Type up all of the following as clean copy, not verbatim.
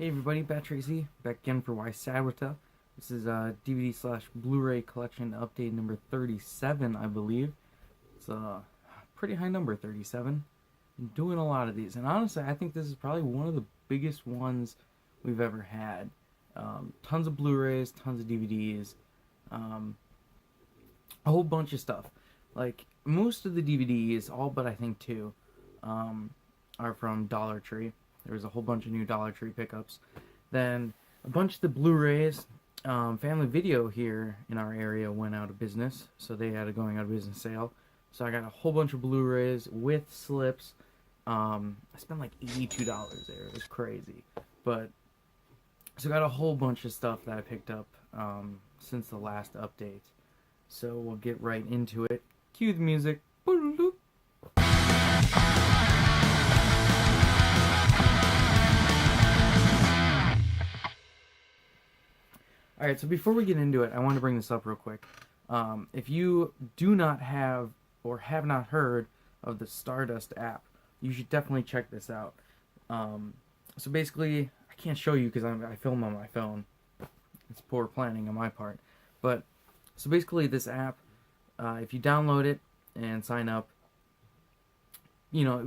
Hey everybody, Bat Tracy, back again for WYSADWTA. This is DVD slash Blu-ray collection update number 37, I believe. It's a pretty high number, 37. I'm doing a lot of these, and honestly, I think this is probably one of the biggest ones we've ever had. Tons of Blu-rays, tons of DVDs, a whole bunch of stuff. Like, most of the DVDs, all but I think two, are from Dollar Tree. There was a whole bunch of new Dollar Tree pickups. Then a bunch of the Blu-rays, Family Video here in our area went out of business, so they had a going out of business sale. So I got a whole bunch of Blu-rays with slips. I spent like $82 there. It was crazy. But so I got a whole bunch of stuff that I picked up since the last update. So we'll get right into it. Cue the music. Alright, so before we get into it, I want to bring this up real quick. If you do not have or have not heard of the StarDust app, you should definitely check this out. So basically, I can't show you because I film on my phone. It's poor planning on my part. But, so basically this app, if you download it and sign up, you know,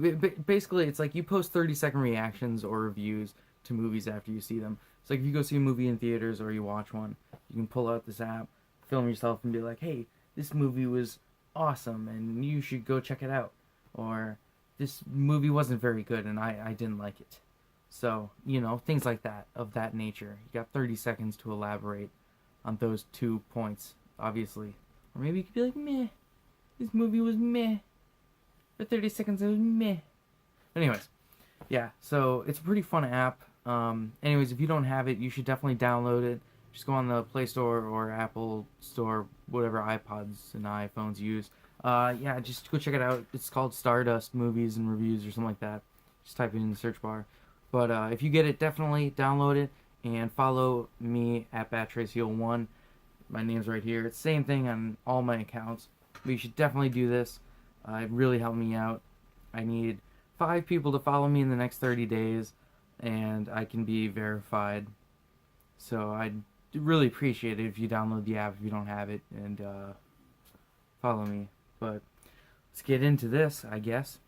basically it's like you post 30-second reactions or reviews to movies after you see them. It's like if you go see a movie in theaters or you watch one, you can pull out this app, film yourself, and be like, hey, this movie was awesome and you should go check it out. Or, this movie wasn't very good and I didn't like it. So, you know, things like that, of that nature. You got 30 seconds to elaborate on those 2 points, obviously. Or maybe you could be like, meh, this movie was meh. For 30 seconds it was meh. Anyways, yeah, so it's a pretty fun app. Anyways, if you don't have it, you should definitely download it. Just go on the Play Store or Apple Store, whatever iPods and iPhones use. Yeah, just go check it out. It's called StarDust Movies and Reviews or something like that. Just type it in the search bar. But if you get it, definitely download it and follow me at BatTracy01. My name's right here. It's the same thing on all my accounts. But you should definitely do this. It really helped me out. I need 5 people to follow me in the next 30 days. And I can be verified. So I'd really appreciate it if you download the app if you don't have it and follow me. But let's get into this, I guess.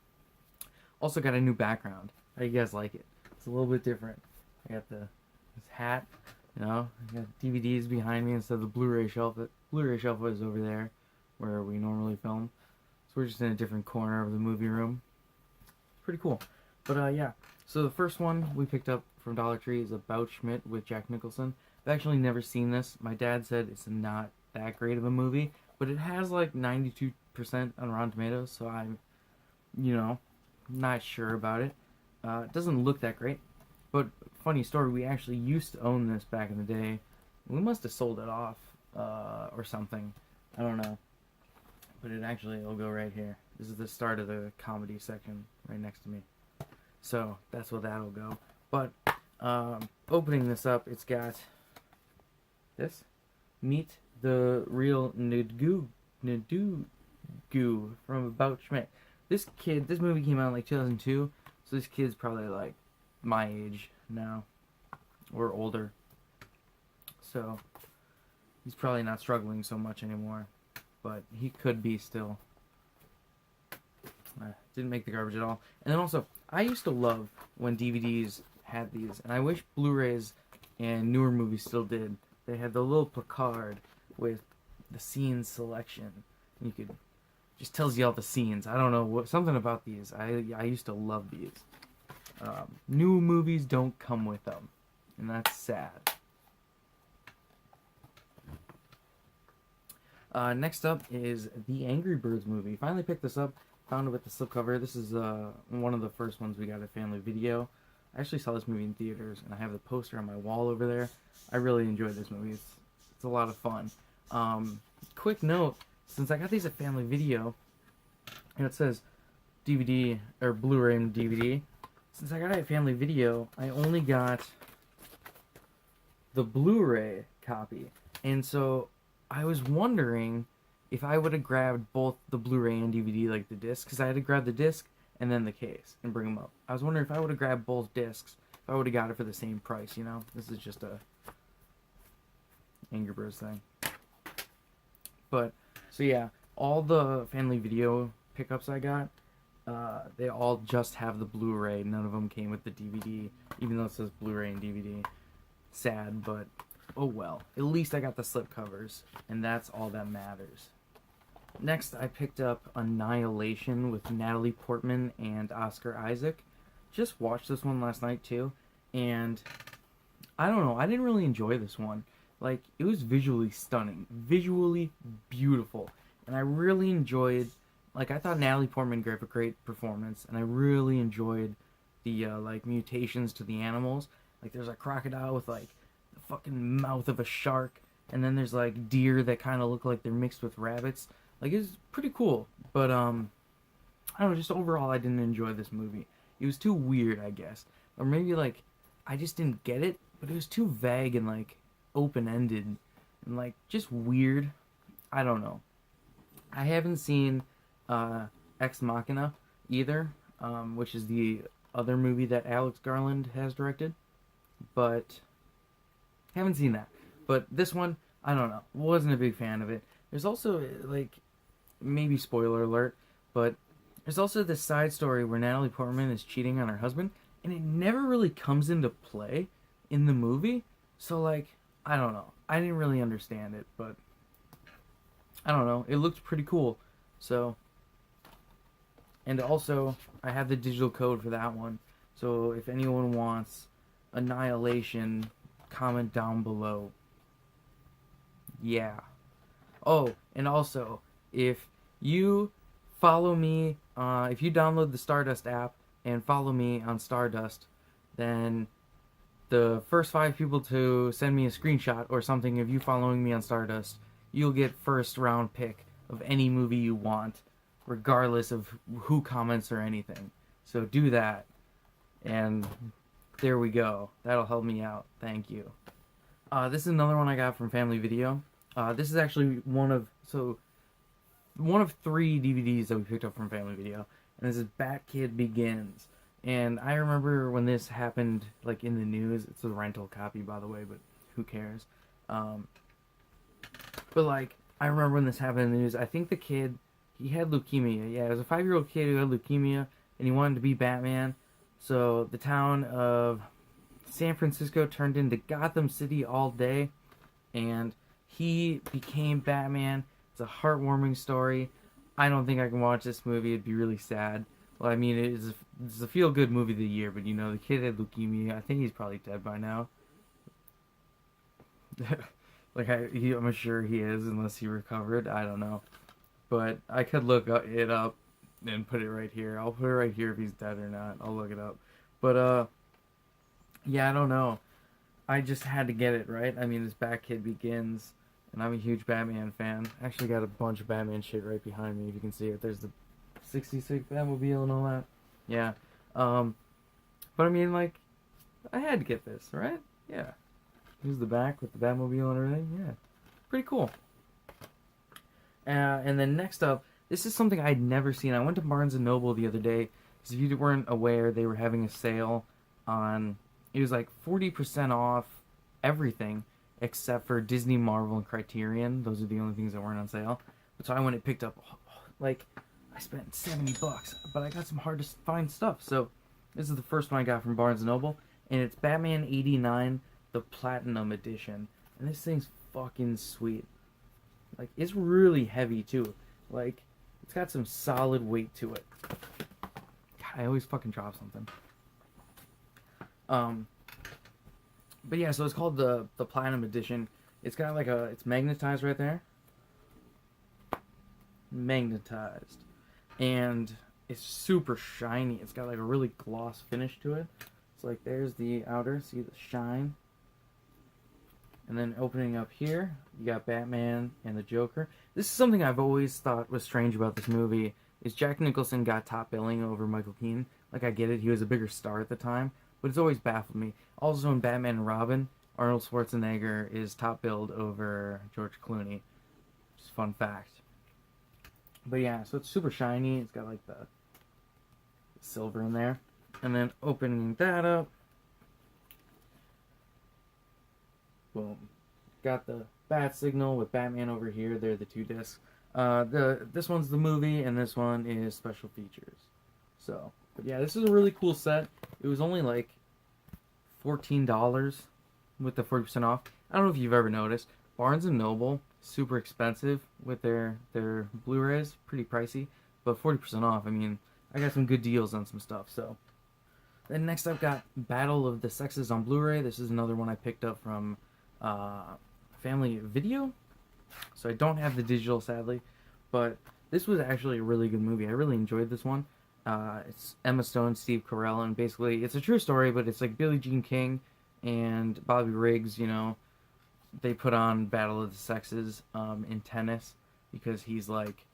Also got a new background. How do you guys like it? It's a little bit different. I got this hat, you know. I got DVDs behind me instead of the Blu-ray shelf. The Blu-ray shelf was over there where we normally film. So we're just in a different corner of the movie room. It's pretty cool. But yeah. So the first one we picked up from Dollar Tree is About Schmidt with Jack Nicholson. I've actually never seen this. My dad said it's not that great of a movie, but it has like 92% on Rotten Tomatoes, so I'm, you know, not sure about it. It doesn't look that great, but funny story, we actually used to own this back in the day. We must have sold it off or something. I don't know. But it'll go right here. This is the start of the comedy section right next to me. So, that's where that'll go. But, opening this up, it's got this. Meet the Real Ndugu from About Schmidt. This movie came out in like 2002, so this kid's probably like my age now, or older. So, he's probably not struggling so much anymore, but he could be still. Didn't make the garbage at all. And then also, I used to love when DVDs had these, and I wish Blu-rays and newer movies still did. They had the little placard with the scene selection. You could, just tells you all the scenes. I don't know, something about these. I used to love these. New movies don't come with them, and that's sad. Next up is the Angry Birds movie. Finally picked this up. Found it with the slipcover. This is one of the first ones we got at Family Video. I actually saw this movie in theaters, and I have the poster on my wall over there. I really enjoyed this movie. It's a lot of fun. Quick note, since I got these at Family Video, and it says DVD, or Blu-ray and DVD, since I got it at Family Video, I only got the Blu-ray copy. And so, I was wondering if I would have grabbed both the Blu-ray and DVD, like the disc, because I had to grab the disc and then the case and bring them up. I was wondering if I would have grabbed both discs if I would have got it for the same price, you know? This is just a Angry Birds thing. But, so yeah, all the Family Video pickups I got, they all just have the Blu-ray. None of them came with the DVD, even though it says Blu-ray and DVD. Sad, but oh well. At least I got the slipcovers, and that's all that matters. Next, I picked up Annihilation with Natalie Portman and Oscar Isaac. Just watched this one last night, too, and I don't know, I didn't really enjoy this one. Like, it was visually stunning, visually beautiful, and I really enjoyed, like, I thought Natalie Portman gave a great performance, and I really enjoyed the, like, mutations to the animals. Like, there's a crocodile with, like, the fucking mouth of a shark, and then there's, like, deer that kind of look like they're mixed with rabbits. Like, it's pretty cool, but, I don't know, just overall, I didn't enjoy this movie. It was too weird, I guess. Or maybe, like, I just didn't get it, but it was too vague and, like, open-ended and, like, just weird. I don't know. I haven't seen Ex Machina either, which is the other movie that Alex Garland has directed, but haven't seen that. But this one, I don't know, wasn't a big fan of it. There's also, like, maybe spoiler alert, but there's also this side story where Natalie Portman is cheating on her husband, and it never really comes into play in the movie. So, like, I don't know. I didn't really understand it, but I don't know. It looked pretty cool. So, and also, I have the digital code for that one. So, if anyone wants Annihilation, comment down below. Yeah. Oh, and also, if you follow me, if you download the StarDust app and follow me on StarDust, then the first 5 people to send me a screenshot or something of you following me on StarDust, you'll get first round pick of any movie you want, regardless of who comments or anything. So do that, and there we go. That'll help me out. Thank you. This is another one I got from Family Video. This is actually one of 3 DVDs that we picked up from Family Video, and this is Bat Kid Begins. And I remember when this happened, like, in the news. It's a rental copy, by the way, but who cares? But, like, I remember when this happened in the news. I think the kid, he had leukemia. Yeah, it was a 5-year-old kid who had leukemia, and he wanted to be Batman. So the town of San Francisco turned into Gotham City all day, and he became Batman. It's a heartwarming story. I don't think I can watch this movie. It'd be really sad. Well, I mean, it's a feel-good movie of the year, but, you know, the kid had leukemia. I think he's probably dead by now. Like, I'm sure he is, unless he recovered. I don't know. But I could look it up and put it right here. I'll put it right here if he's dead or not. I'll look it up. But, yeah, I don't know. I just had to get it, right? I mean, this Bat Kid Begins, and I'm a huge Batman fan. Actually got a bunch of Batman shit right behind me, if you can see it. There's the 66 Batmobile and all that. Yeah. But I mean, like, I had to get this, right? Yeah. Here's the back with the Batmobile and everything. Yeah. Pretty cool. And then next up, this is something I'd never seen. I went to Barnes & Noble the other day, because if you weren't aware, they were having a sale on, it was like 40% off everything, except for Disney, Marvel, and Criterion. Those are the only things that weren't on sale. But so I went and picked up, like, I spent $70, but I got some hard to find stuff. So this is the first one I got from Barnes & Noble, and it's Batman 89, the Platinum Edition. And this thing's fucking sweet. Like, it's really heavy, too. Like, it's got some solid weight to it. God, I always fucking drop something. But yeah, so it's called the Platinum Edition. It's got like it's magnetized right there. Magnetized. And it's super shiny. It's got like a really gloss finish to it. So like there's the outer, see the shine. And then opening up here, you got Batman and the Joker. This is something I've always thought was strange about this movie, is Jack Nicholson got top billing over Michael Keaton. Like, I get it, he was a bigger star at the time, but it's always baffled me. Also in Batman and Robin, Arnold Schwarzenegger is top billed over George Clooney. Just a fun fact. But yeah, so it's super shiny. It's got like the silver in there. And then opening that up, Boom. Got the Bat Signal with Batman over here. They're the 2 discs. This one's the movie, and this one is special features. So, but yeah, this is a really cool set. It was only like $14 with the 40% off. I don't know if you've ever noticed. Barnes & Noble, super expensive with their Blu-rays. Pretty pricey. But 40% off, I mean, I got some good deals on some stuff, so. Then next I've got Battle of the Sexes on Blu-ray. This is another one I picked up from Family Video. So I don't have the digital, sadly. But this was actually a really good movie. I really enjoyed this one. It's Emma Stone, Steve Carell, and basically it's a true story, but it's like Billie Jean King and Bobby Riggs, you know. They put on Battle of the Sexes in tennis because he's like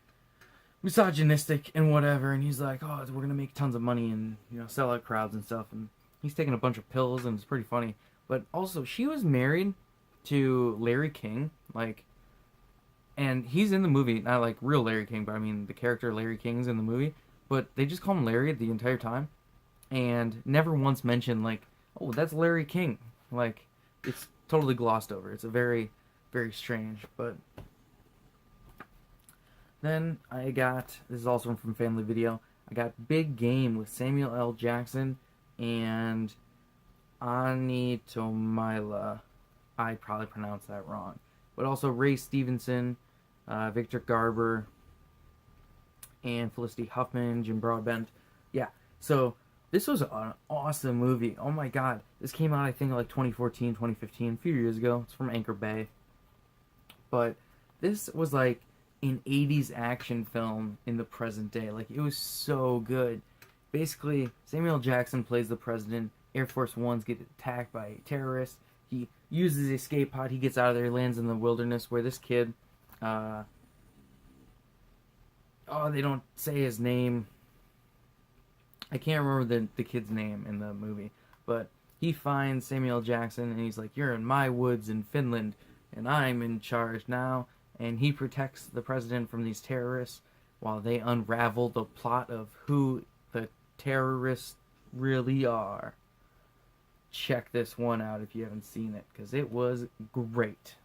misogynistic and whatever, and he's like, oh, we're gonna make tons of money and, you know, sell out crowds and stuff, and he's taking a bunch of pills, and it's pretty funny. But also, she was married to Larry King, like, and he's in the movie, not like real Larry King, but I mean the character Larry King's in the movie, but they just call him Larry the entire time, and never once mentioned like, oh, that's Larry King. Like, it's totally glossed over. It's a very, very strange, but then I got, this is also from Family Video, I got Big Game with Samuel L. Jackson and Ani Tomila. I probably pronounced that wrong. But also Ray Stevenson, Victor Garber, and Felicity Huffman, Jim Broadbent. Yeah, so this was an awesome movie. Oh my god. This came out, I think, like 2014, 2015, a few years ago. It's from Anchor Bay. But this was like an 80s action film in the present day. Like, it was so good. Basically, Samuel L. Jackson plays the president. Air Force Ones get attacked by terrorists. He uses the escape pod. He gets out of there. He lands in the wilderness where this kid... they don't say his name. I can't remember the kid's name in the movie. But he finds Samuel L. Jackson, and he's like, you're in my woods in Finland, and I'm in charge now. And he protects the president from these terrorists while they unravel the plot of who the terrorists really are. Check this one out if you haven't seen it, because it was great.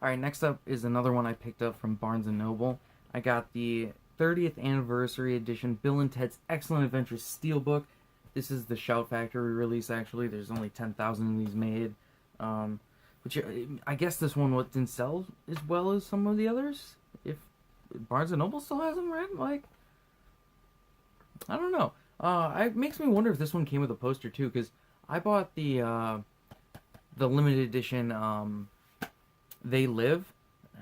Alright, next up is another one I picked up from Barnes & Noble. I got the 30th Anniversary Edition Bill and Ted's Excellent Adventures Steelbook. This is the Shout Factory release, actually. There's only 10,000 of these made. Which, I guess this one didn't sell as well as some of the others. If Barnes & Noble still has them, right? Like, I don't know. It makes me wonder if this one came with a poster, too, because I bought the limited edition, They Live.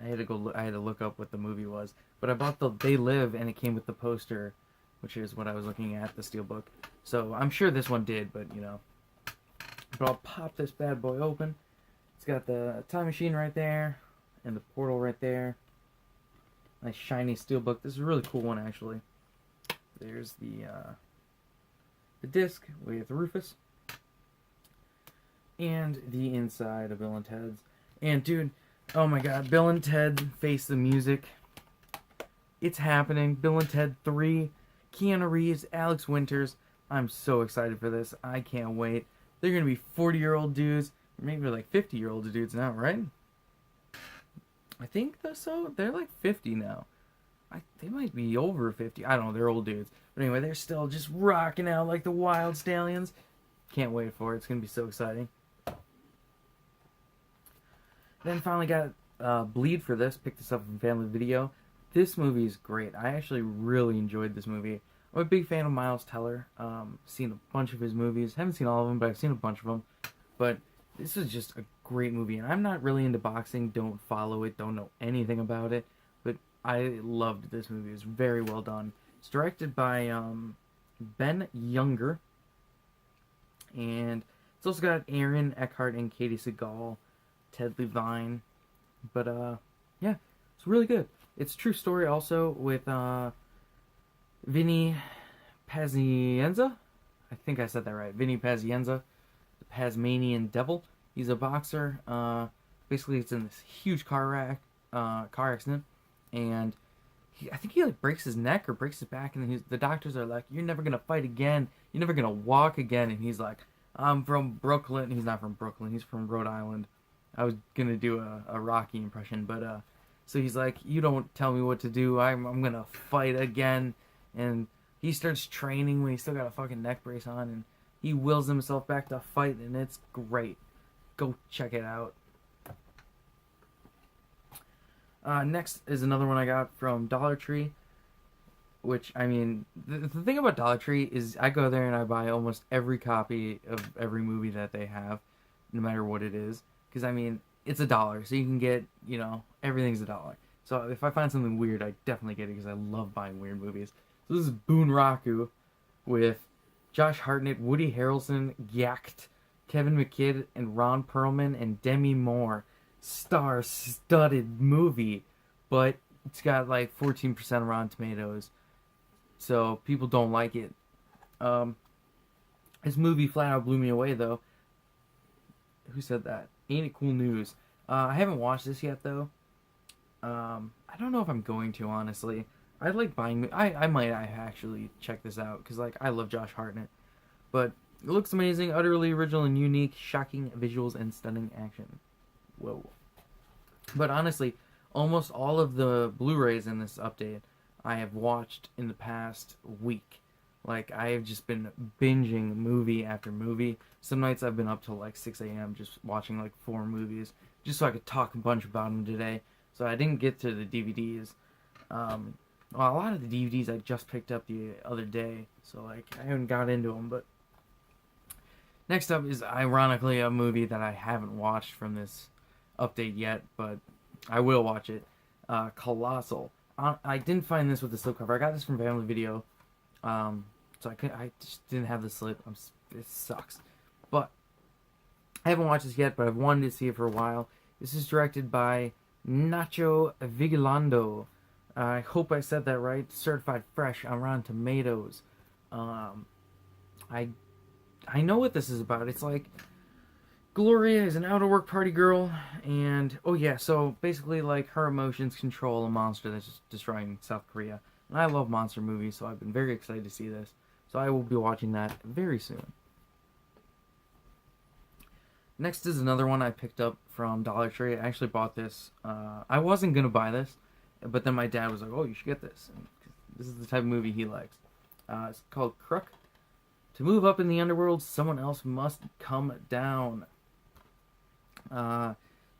I had to look up what the movie was. But I bought the They Live, and it came with the poster, which is what I was looking at, the steelbook. So, I'm sure this one did, but, you know. But I'll pop this bad boy open. It's got the time machine right there, and the portal right there. Nice shiny steelbook. This is a really cool one, actually. There's the disc with Rufus. And the inside of Bill and Ted's. And, dude, oh my god, Bill and Ted Face the Music. It's happening. Bill and Ted 3. Keanu Reeves, Alex Winters. I'm so excited for this. I can't wait. They're going to be 40-year-old dudes. Maybe like 50-year-old dudes now, right? I think so. They're like 50 now. They might be over 50. I don't know. They're old dudes. But anyway, they're still just rocking out like the wild stallions. Can't wait for it. It's going to be so exciting. Then finally got Bleed for this. Picked this up from Family Video. This movie is great. I actually really enjoyed this movie. I'm a big fan of Miles Teller. Seen a bunch of his movies. Haven't seen all of them, but I've seen a bunch of them. But this is just a great movie. And I'm not really into boxing. Don't follow it. Don't know anything about it. But I loved this movie. It was very well done. It's directed by Ben Younger. And it's also got Aaron Eckhart and Katie Seagal. Ted Levine. But, yeah. It's really good. It's a true story also with Vinny Pazienza. I think I said that right. Vinny Pazienza. The Tasmanian Devil. He's a boxer. Basically, it's in this huge car accident. And I think he like breaks his neck or breaks his back. And then the doctors are like, you're never going to fight again. You're never going to walk again. And he's like, I'm from Brooklyn. He's not from Brooklyn. He's from Rhode Island. I was gonna do a Rocky impression, but so he's like, you don't tell me what to do. I'm gonna fight again, and he starts training when he's still got a fucking neck brace on, and he wills himself back to fight, and it's great. Go check it out. Next is another one I got from Dollar Tree, which, I mean, the thing about Dollar Tree is I go there and I buy almost every copy of every movie that they have, no matter what it is, because, I mean, it's $1, so you can get, everything's $1. So if I find something weird, I definitely get it, because I love buying weird movies. So this is Boonraku with Josh Hartnett, Woody Harrelson, Yacht, Kevin McKidd, and Ron Perlman, and Demi Moore. Star-studded movie, but it's got like 14% Rotten Tomatoes, so people don't like it. This movie flat out blew me away, though. Who said that? Ain't it cool news? I haven't watched this yet, though. I don't know if I'm going to, honestly. I like buying... I might actually check this out, because, like, I love Josh Hartnett. But it looks amazing, utterly original and unique, shocking visuals and stunning action. Whoa. But honestly, almost all of the Blu-rays in this update I have watched in the past week. Like, I have just been binging movie after movie. Some nights I've been up till like 6 a.m. just watching like 4 movies, just so I could talk a bunch about them today. So I didn't get to the DVDs. Well, a lot of the DVDs I just picked up the other day, so like I haven't got into them. But next up is ironically a movie that I haven't watched from this update yet, but I will watch it. Colossal. I didn't find this with the slipcover. I got this from Family Video, so I just didn't have the slip. It sucks, but I haven't watched this yet. But I've wanted to see it for a while. This is directed by Nacho Vigilando. I hope I said that right. Certified fresh on Rotten Tomatoes. I know what this is about. It's like Gloria is an out-of-work party girl, and, oh yeah, so basically, like, her emotions control a monster that's just destroying South Korea. And I love monster movies, so I've been very excited to see this. So I will be watching that very soon. Next is another one I picked up from Dollar Tree. I actually bought this. I wasn't going to buy this, but then my dad was like, oh, you should get this. And this is the type of movie he likes. It's called Crook. To move up in the underworld, someone else must come down.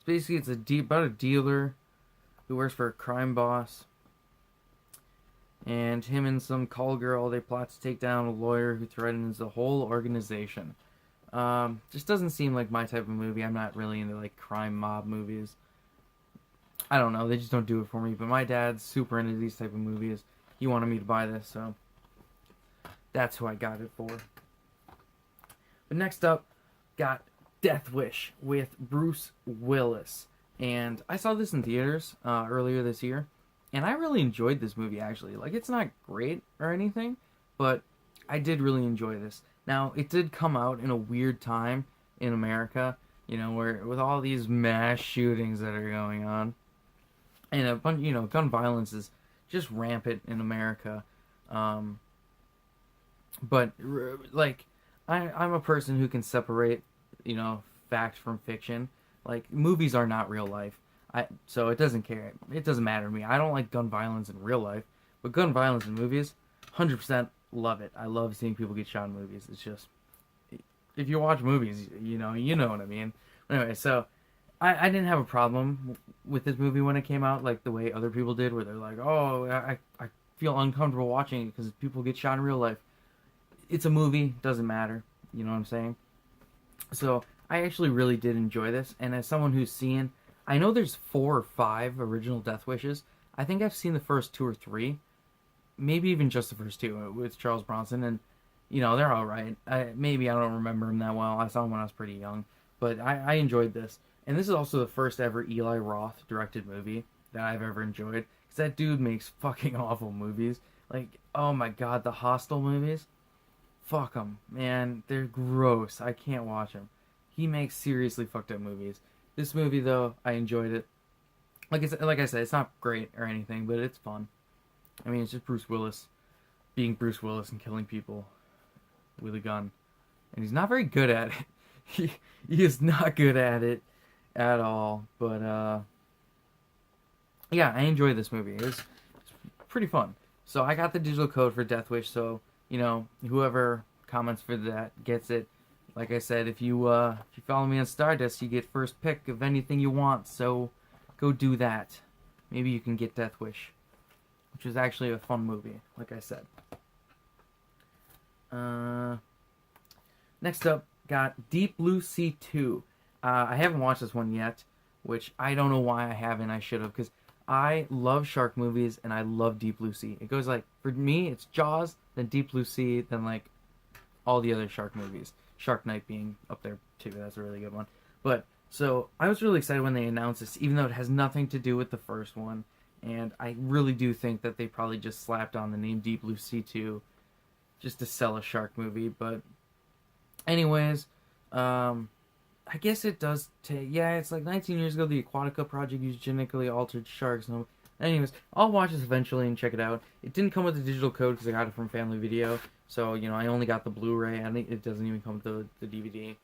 Basically, it's about a dealer who works for a crime boss, and him and some call girl, they plot to take down a lawyer who threatens the whole organization. Just doesn't seem like my type of movie. I'm not really into like crime mob movies. I don't know, they just don't do it for me. But my dad's super into these type of movies. He wanted me to buy this, so that's who I got it for. But next up, got Death Wish with Bruce Willis. And I saw this in theaters earlier this year, and I really enjoyed this movie, actually. Like, it's not great or anything, but I did really enjoy this. Now, it did come out in a weird time in America, where with all these mass shootings that are going on, and a bunch, gun violence is just rampant in America. But, like, I'm a person who can separate, fact from fiction. Like, movies are not real life. So it doesn't matter to me. I don't like gun violence in real life, but gun violence in movies, 100% love it. I love seeing people get shot in movies. It's just, if you watch movies, you know what I mean. Anyway, so I didn't have a problem with this movie when it came out, like the way other people did, where they're like, oh, I feel uncomfortable watching it because people get shot in real life. It's a movie, doesn't matter. You know what I'm saying? So I actually really did enjoy this, and as someone who's seen, I know there's 4 or 5 original Death Wishes. I think I've seen the first 2 or 3, maybe even just the first 2 with Charles Bronson, and they're all right. Maybe I don't remember him that well. I saw him when I was pretty young, but I enjoyed this, and this is also the first ever Eli Roth directed movie that I've ever enjoyed, because that dude makes fucking awful movies. Like, oh my god, the Hostel movies. Fuck them, man. They're gross. I can't watch them. He makes seriously fucked up movies. This movie, though, I enjoyed it. Like I said, it's not great or anything, but it's fun. It's just Bruce Willis being Bruce Willis and killing people with a gun. and he's not very good at it. He is not good at it at all. But yeah, I enjoyed this movie. It's pretty fun. So I got the digital code for Death Wish. So whoever comments for that gets it. Like I said, if you follow me on StarDust, you get first pick of anything you want. So go do that. Maybe you can get Death Wish, which is actually a fun movie. Like I said. Next up, got Deep Blue Sea 2. I haven't watched this one yet, which I don't know why I haven't. I should have, because I love shark movies and I love Deep Blue Sea. It goes like, for me, it's Jaws, then Deep Blue Sea, then like all the other shark movies. Shark Night being up there too. That's a really good one. But so I was really excited when they announced this, even though it has nothing to do with the first one. And I really do think that they probably just slapped on the name Deep Blue Sea 2 just to sell a shark movie. But anyways, I guess it does take... Yeah, it's like 19 years ago, the Aquatica project used genetically altered sharks. No, anyways, I'll watch this eventually and check it out. It didn't come with the digital code because I got it from Family Video. So, I only got the Blu-ray. I think it doesn't even come with the DVD.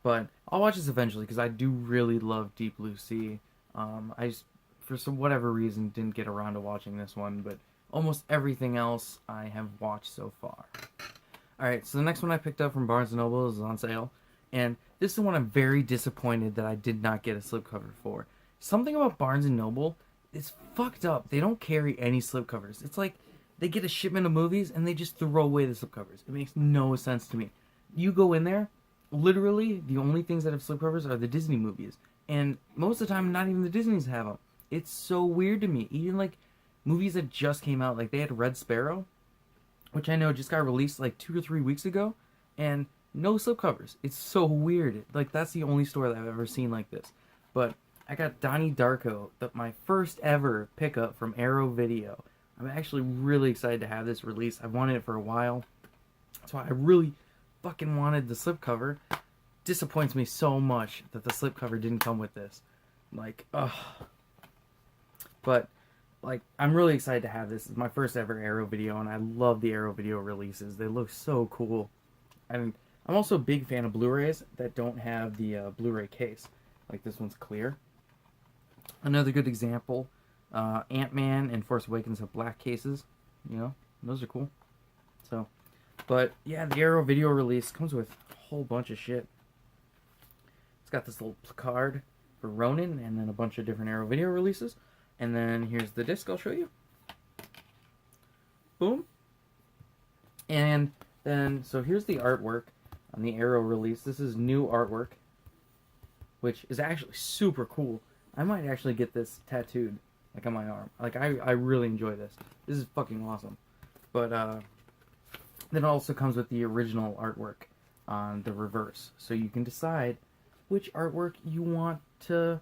But I'll watch this eventually because I do really love Deep Blue Sea. I just, for whatever reason, didn't get around to watching this one. But almost everything else I have watched so far. Alright, so the next one I picked up from Barnes & Noble is on sale. And this is one I'm very disappointed that I did not get a slipcover for. Something about Barnes & Noble is fucked up. They don't carry any slipcovers. It's like they get a shipment of movies and they just throw away the slipcovers. It makes no sense to me. You go in there, literally the only things that have slipcovers are the Disney movies. And most of the time, not even the Disneys have them. It's so weird to me. Even like movies that just came out, like they had Red Sparrow, which I know just got released like 2 or 3 weeks ago, and no slipcovers. It's so weird. Like, that's the only store that I've ever seen like this. But I got Donnie Darko, my first ever pickup from Arrow Video. I'm actually really excited to have this release. I've wanted it for a while. So I really fucking wanted the slipcover. Disappoints me so much that the slipcover didn't come with this. Like, ugh. But, like, I'm really excited to have this. It's my first ever Arrow Video, and I love the Arrow Video releases. They look so cool. And I'm also a big fan of Blu-rays that don't have the Blu-ray case. Like, this one's clear. Another good example, Ant-Man and Force Awakens have black cases. Those are cool. So, but, yeah, the Arrow Video release comes with a whole bunch of shit. It's got this little placard for Ronin, and then a bunch of different Arrow Video releases. And then here's the disc I'll show you. Boom. And then, so here's the artwork on the Arrow release. This is new artwork, which is actually super cool. I might actually get this tattooed, like, on my arm. Like, I really enjoy this. This is fucking awesome. But, then it also comes with the original artwork on the reverse. So you can decide which artwork you want to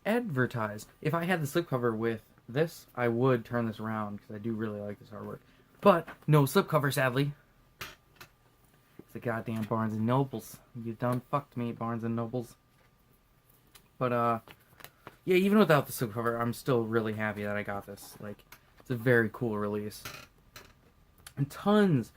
advertise. If I had the slipcover with this, I would turn this around because I do really like this artwork. But no slipcover, sadly. It's the goddamn Barnes and Nobles. You done fucked me, Barnes and Nobles. But yeah, even without the slipcover, I'm still really happy that I got this. Like, it's a very cool release, and tons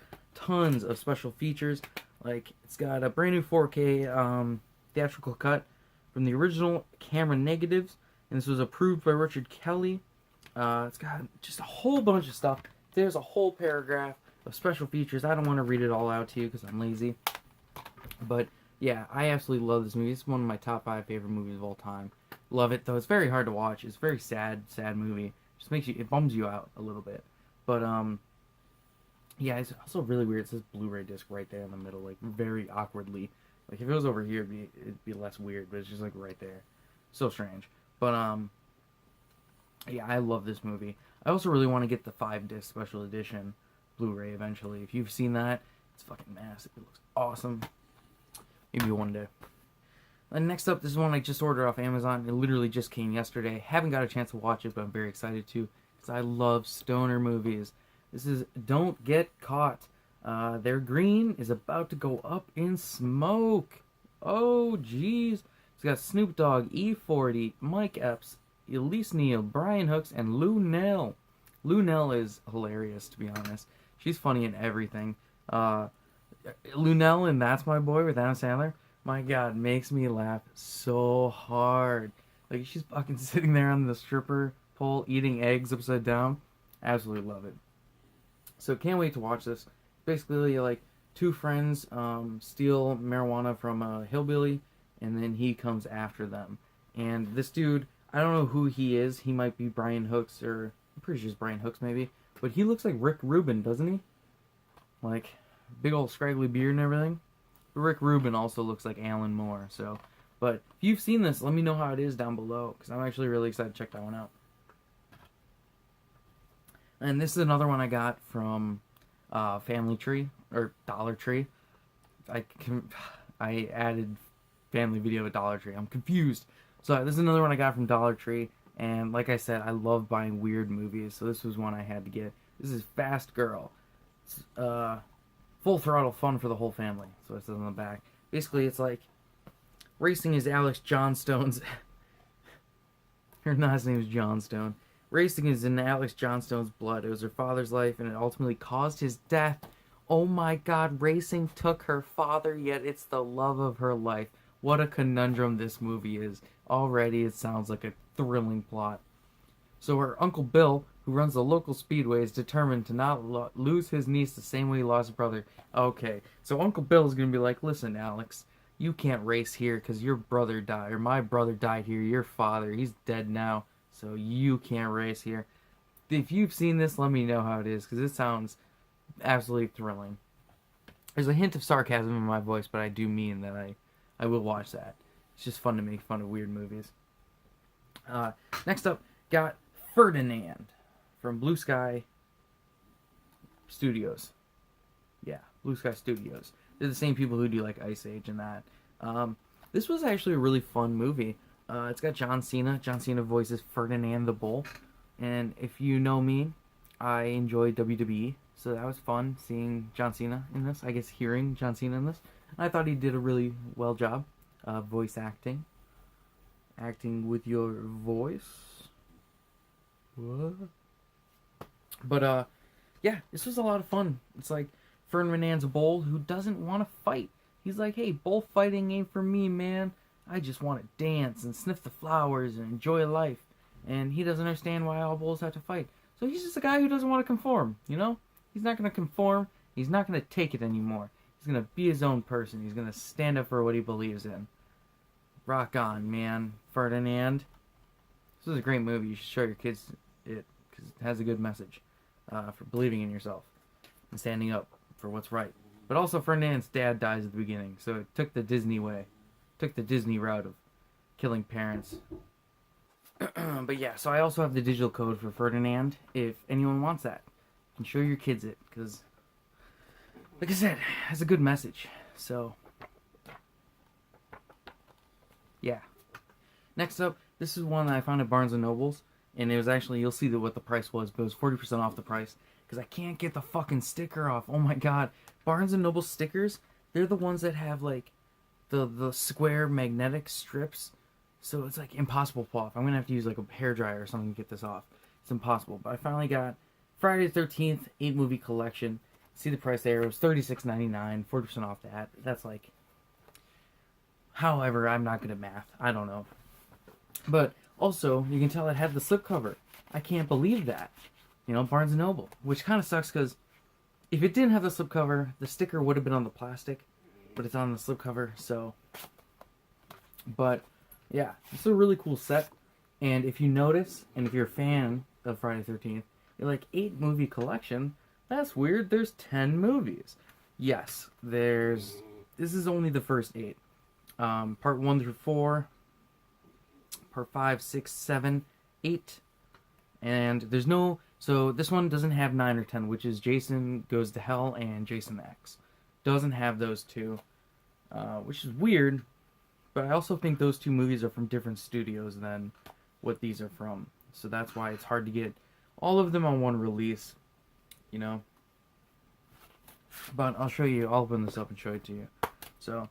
of special features. Like, it's got a brand new 4K theatrical cut from the original camera negatives, and this was approved by Richard Kelly. It's got just a whole bunch of stuff. There's a whole paragraph of special features. I don't want to read it all out to you because I'm lazy. But yeah, I absolutely love this movie. It's one of my top 5 favorite movies of all time. Love it, though. It's very hard to watch. It's a very sad movie. It just makes you, it bums you out a little bit. But yeah, it's also really weird. It says Blu-ray disc right there in the middle, like very awkwardly. Like if it was over here, it'd be less weird, but it's just like right there. So strange. But yeah, I love this movie. I also really want to get the 5-disc special edition Blu-ray eventually. If you've seen that, it's fucking massive. It looks awesome. Maybe one day. And next up, this is one I just ordered off Amazon. It literally just came yesterday. Haven't got a chance to watch it, but I'm very excited to, because I love stoner movies. This is Don't Get Caught. Their green is about to go up in smoke. Oh, jeez. It's got Snoop Dogg, E40, Mike Epps, Elise Neal, Brian Hooks, and Lou Nell. Lou Nell is hilarious, to be honest. She's funny in everything. Lunel and That's My Boy with Adam Sandler, my God, makes me laugh so hard. Like, she's fucking sitting there on the stripper pole eating eggs upside down. Absolutely love it. So can't wait to watch this. Basically, like, two friends steal marijuana from a hillbilly, and then he comes after them. And this dude, I don't know who he is. He might be Brian Hooks, or I'm pretty sure it's Brian Hooks maybe. But he looks like Rick Rubin, doesn't he? Like, big old scraggly beard and everything. But Rick Rubin also looks like Alan Moore. So, but if you've seen this, let me know how it is down below, because I'm actually really excited to check that one out. And this is another one I got from Family Tree, or Dollar Tree. I added Family Video to Dollar Tree. I'm confused. So this is another one I got from Dollar Tree. And like I said, I love buying weird movies. So this was one I had to get. This is Fast Girl. It's full throttle fun for the whole family. So it says on the back. Basically, it's like racing is Alex Johnstone's... Her last name is Johnstone. Racing is in Alex Johnstone's blood. It was her father's life, and it ultimately caused his death. Oh my God, racing took her father, yet it's the love of her life. What a conundrum this movie is. Already, it sounds like a thrilling plot. So her Uncle Bill, who runs the local speedway, is determined to not lose his niece the same way he lost his brother. Okay, so Uncle Bill is going to be like, listen, Alex, you can't race here because your brother died, or my brother died here, your father, he's dead now. So you can't race here. If you've seen this, let me know how it is, because it sounds absolutely thrilling. There's a hint of sarcasm in my voice, but I do mean that I will watch that. It's just fun to make fun of weird movies. Next up, got Ferdinand from Blue Sky Studios. Yeah, Blue Sky Studios. They're the same people who do like Ice Age and that. This was actually a really fun movie. It's got John Cena. John Cena voices Ferdinand the Bull. And if you know me, I enjoy WWE. So that was fun seeing John Cena in this. I guess hearing John Cena in this. I thought he did a really well job. Voice acting. Acting with your voice. What? But, yeah, this was a lot of fun. It's like Ferdinand's a bull who doesn't want to fight. He's like, hey, bullfighting ain't for me, man. I just want to dance and sniff the flowers and enjoy life. And he doesn't understand why all bulls have to fight. So he's just a guy who doesn't want to conform, you know? He's not going to conform. He's not going to take it anymore. He's going to be his own person. He's going to stand up for what he believes in. Rock on, man. Ferdinand. This is a great movie. You should show your kids it, because it has a good message for believing in yourself and standing up for what's right. But also, Ferdinand's dad dies at the beginning, so it took the Disney way. Took the Disney route of killing parents. But yeah, so I also have the digital code for Ferdinand. If anyone wants that, you can show your kids it, because, like I said, it has a good message. So, yeah. Next up, this is one that I found at Barnes & Noble's, and it was actually, you'll see what the price was, but it was 40% off the price, because I can't get the fucking sticker off. Oh my God. Barnes & Noble stickers, they're the ones that have, like, the square magnetic strips, so it's like impossible to pull off. I'm gonna have to use like a hairdryer or something to get this off. It's impossible. But I finally got Friday the 13th 8-movie collection. See the price there? It was $36.99, 40% off that. That's like, however, I'm not good at math. I don't know. But also, you can tell it had the slipcover. I can't believe that. You know, Barnes & Noble, which kind of sucks because if it didn't have the slipcover, the sticker would have been on the plastic. But it's on the slipcover, so. But, yeah, it's a really cool set. And if you notice, and if you're a fan of Friday the 13th, you're like, 8-movie collection? That's weird, there's 10 movies. Yes, this is only the first 8. Part 1 through 4, part 5, 6, 7, 8. And there's no, so this one doesn't have 9 or 10, which is Jason Goes to Hell and Jason X. Doesn't have those two, which is weird, but I also think those two movies are from different studios than what these are from. So that's why it's hard to get all of them on one release, you know. But I'll show you, I'll open this up and show it to you. So,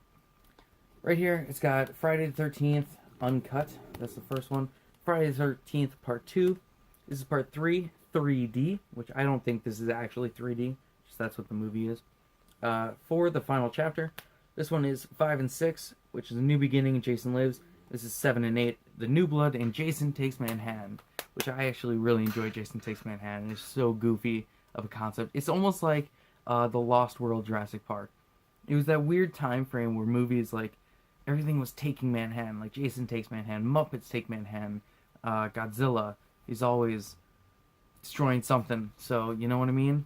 right here, it's got Friday the 13th Uncut. That's the first one. Friday the 13th Part 2. This is Part 3, 3D, which I don't think this is actually 3D. Just that's what the movie is. for the final chapter. This one is 5 and 6, which is A New Beginning and Jason Lives. This is 7 and 8, The New Blood and Jason Takes Manhattan, which I actually really enjoy. Jason Takes Manhattan. It's so goofy of a concept. It's almost like the Lost World Jurassic Park. It was that weird time frame where movies like everything was taking Manhattan, like Jason Takes Manhattan, Muppets Take Manhattan, Godzilla is always destroying something. So you know what I mean?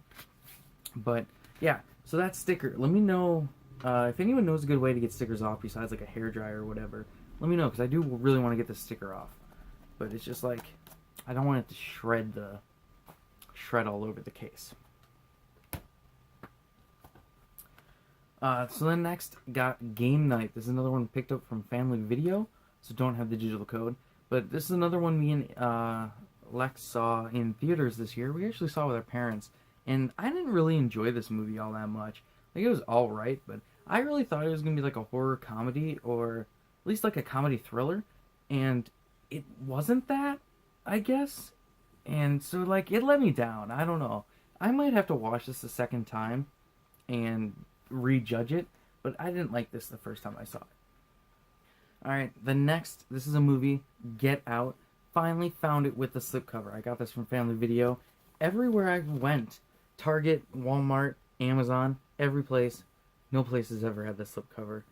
But yeah, so that sticker. Let me know if anyone knows a good way to get stickers off besides like a hairdryer or whatever. Let me know, because I do really want to get this sticker off. But it's just like I don't want it to shred all over the case. So then next got Game Night. This is another one picked up from Family Video, so don't have the digital code. But this is another one me and Lex saw in theaters this year. We actually saw with our parents, and I didn't really enjoy this movie all that much. Like, it was alright, but I really thought it was going to be like a horror comedy, or at least like a comedy thriller, and it wasn't that, I guess. And so, like, it let me down. I don't know. I might have to watch this a second time and rejudge it, but I didn't like this the first time I saw it. Alright, this is a movie, Get Out. Finally found it with the slipcover. I got this from Family Video. Everywhere I went, Target, Walmart, Amazon, every place, no place has ever had the slipcover.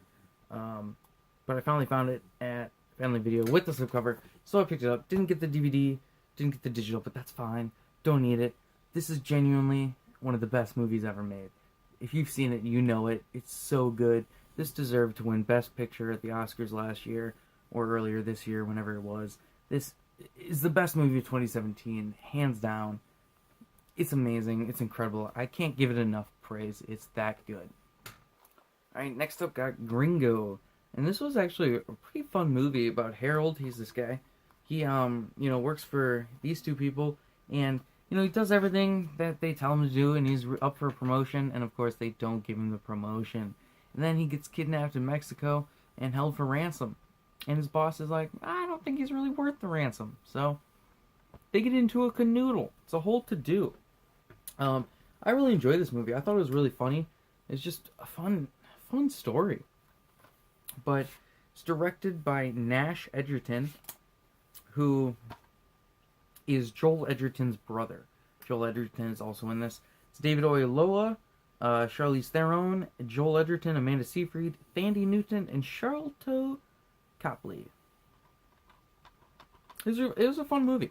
But I finally found it at Family Video with the slipcover, so I picked it up. Didn't get the DVD, didn't get the digital, but that's fine. Don't need it. This is genuinely one of the best movies ever made. If you've seen it, you know it. It's so good. This deserved to win Best Picture at the Oscars last year, or earlier this year, whenever it was. This is the best movie of 2017, hands down. It's amazing. It's incredible. I can't give it enough praise. It's that good. Alright, next up got Gringo. And this was actually a pretty fun movie about Harold. He's this guy. He, works for these two people, and he does everything that they tell him to do, and he's up for a promotion, and of course they don't give him the promotion. And then he gets kidnapped in Mexico and held for ransom. And his boss is like, I don't think he's really worth the ransom. So they get into a canoodle. It's a whole to-do. I really enjoyed this movie. I thought it was really funny. It's just a fun story. But it's directed by Nash Edgerton, who is Joel Edgerton's brother. Joel Edgerton is also in this. It's David Oyelowo, Charlize Theron, Joel Edgerton, Amanda Seyfried, Thandie Newton, and Charlton Copley. It was a fun movie.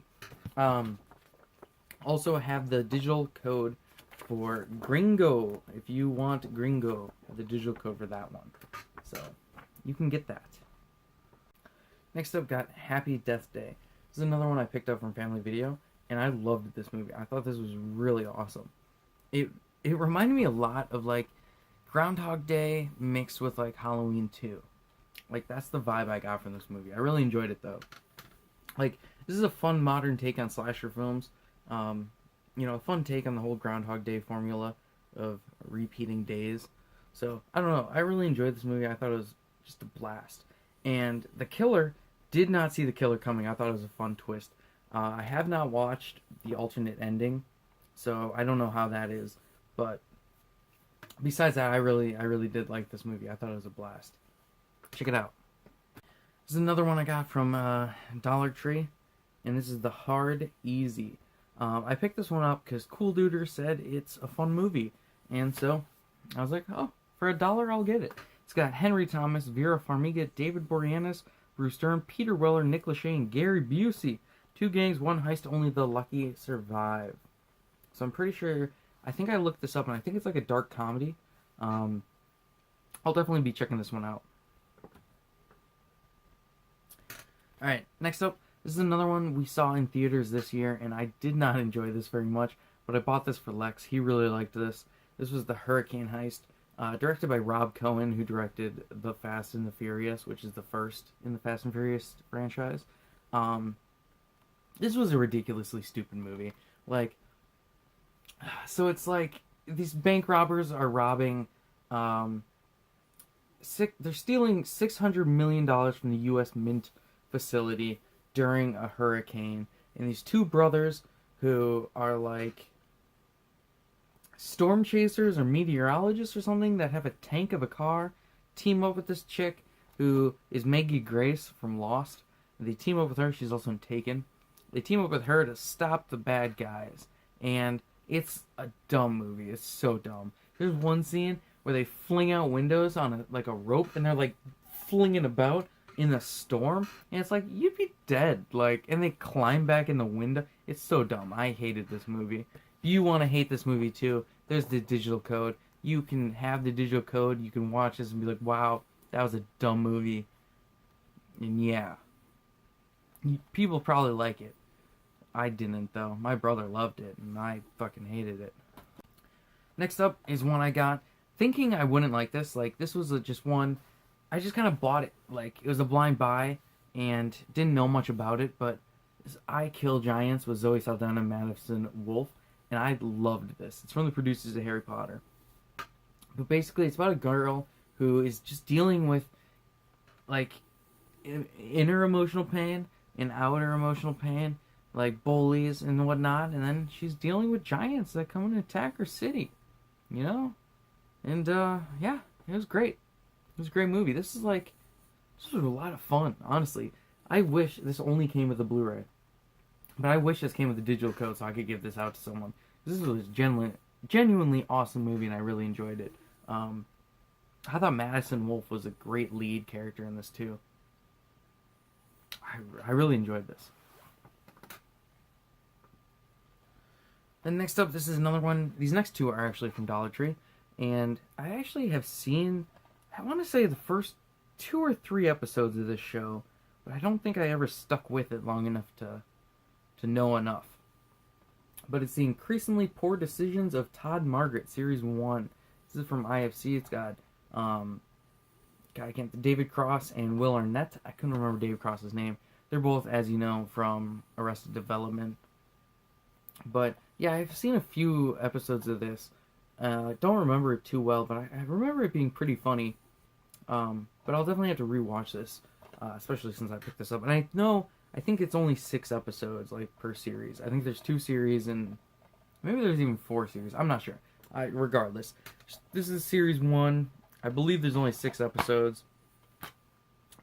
Also have the digital code for Gringo. If you want Gringo, have the digital code for that one. So you can get that. Next up got Happy Death Day. This is another one I picked up from Family Video, and I loved this movie. I thought this was really awesome. It reminded me a lot of like Groundhog Day mixed with like Halloween 2. Like, that's the vibe I got from this movie. I really enjoyed it though. Like, this is a fun modern take on slasher films. A fun take on the whole Groundhog Day formula of repeating days. So, I don't know. I really enjoyed this movie. I thought it was just a blast. And the killer, did not see the killer coming. I thought it was a fun twist. I have not watched the alternate ending, so I don't know how that is. But besides that, I really did like this movie. I thought it was a blast. Check it out. This is another one I got from Dollar Tree, and this is The Hard Easy. I picked this one up because Cool Duder said it's a fun movie, and so I was like, oh, for $1 I'll get it. It's got Henry Thomas, Vera Farmiga, David Boreanaz, Bruce Dern, Peter Weller, Nick Lachey, and Gary Busey. 2 gangs, 1 heist, only the lucky survive. So I'm pretty sure, I think I looked this up, and I think it's like a dark comedy. I'll definitely be checking this one out. Alright, next up, this is another one we saw in theaters this year, and I did not enjoy this very much, but I bought this for Lex. He really liked this. This was the Hurricane Heist, directed by Rob Cohen, who directed The Fast and the Furious, which is the first in the Fast and Furious franchise. This was a ridiculously stupid movie. Like, so it's like, these bank robbers are robbing, they're stealing $600 million from the U.S. Mint facility during a hurricane, and these 2 brothers who are like storm chasers or meteorologists or something that have a tank of a car team up with this chick who is Maggie Grace from Lost. They team up with her. She's also in Taken. They team up with her to stop the bad guys. And it's a dumb movie. It's so dumb. There's one scene where they fling out windows on a rope, and they're like flinging about in the storm, and it's like, you'd be dead. Like, and they climb back in the window. It's so dumb. I hated this movie. If you want to hate this movie too, there's the digital code. You can have the digital code. You can watch this and be like, wow, that was a dumb movie. And yeah, people probably like it. I didn't, though. My brother loved it, and I fucking hated it. Next up is one I got thinking I wouldn't like this. Like, this was just one, I just kind of bought it. Like, it was a blind buy, and didn't know much about it, but this I Kill Giants with Zoe Saldana and Madison Wolfe, and I loved this. It's from the producers of Harry Potter. But basically, it's about a girl who is just dealing with, like, inner emotional pain and outer emotional pain, like bullies and whatnot, and then she's dealing with giants that come and attack her city, you know? And, yeah, it was great. It was a great movie. This was a lot of fun, honestly. I wish this only came with a Blu-ray. But I wish this came with a digital code so I could give this out to someone. This was a genuinely awesome movie, and I really enjoyed it. I thought Madison Wolfe was a great lead character in this, too. I really enjoyed this. Then next up, this is another one. These next two are actually from Dollar Tree. And I actually have seen, I want to say the first 2 or 3 episodes of this show. But I don't think I ever stuck with it long enough to know enough. But it's the Increasingly Poor Decisions of Todd Margaret, Series 1. This is from IFC. It's got David Cross and Will Arnett. I couldn't remember David Cross's name. They're both, as you know, from Arrested Development. But yeah, I've seen a few episodes of this. I don't remember it too well, but I remember it being pretty funny. But I'll definitely have to rewatch this, especially since I picked this up. And I think it's only 6 episodes, like, per series. I think there's 2 series, and maybe there's even 4 series. I'm not sure. Regardless, this is series 1. I believe there's only 6 episodes.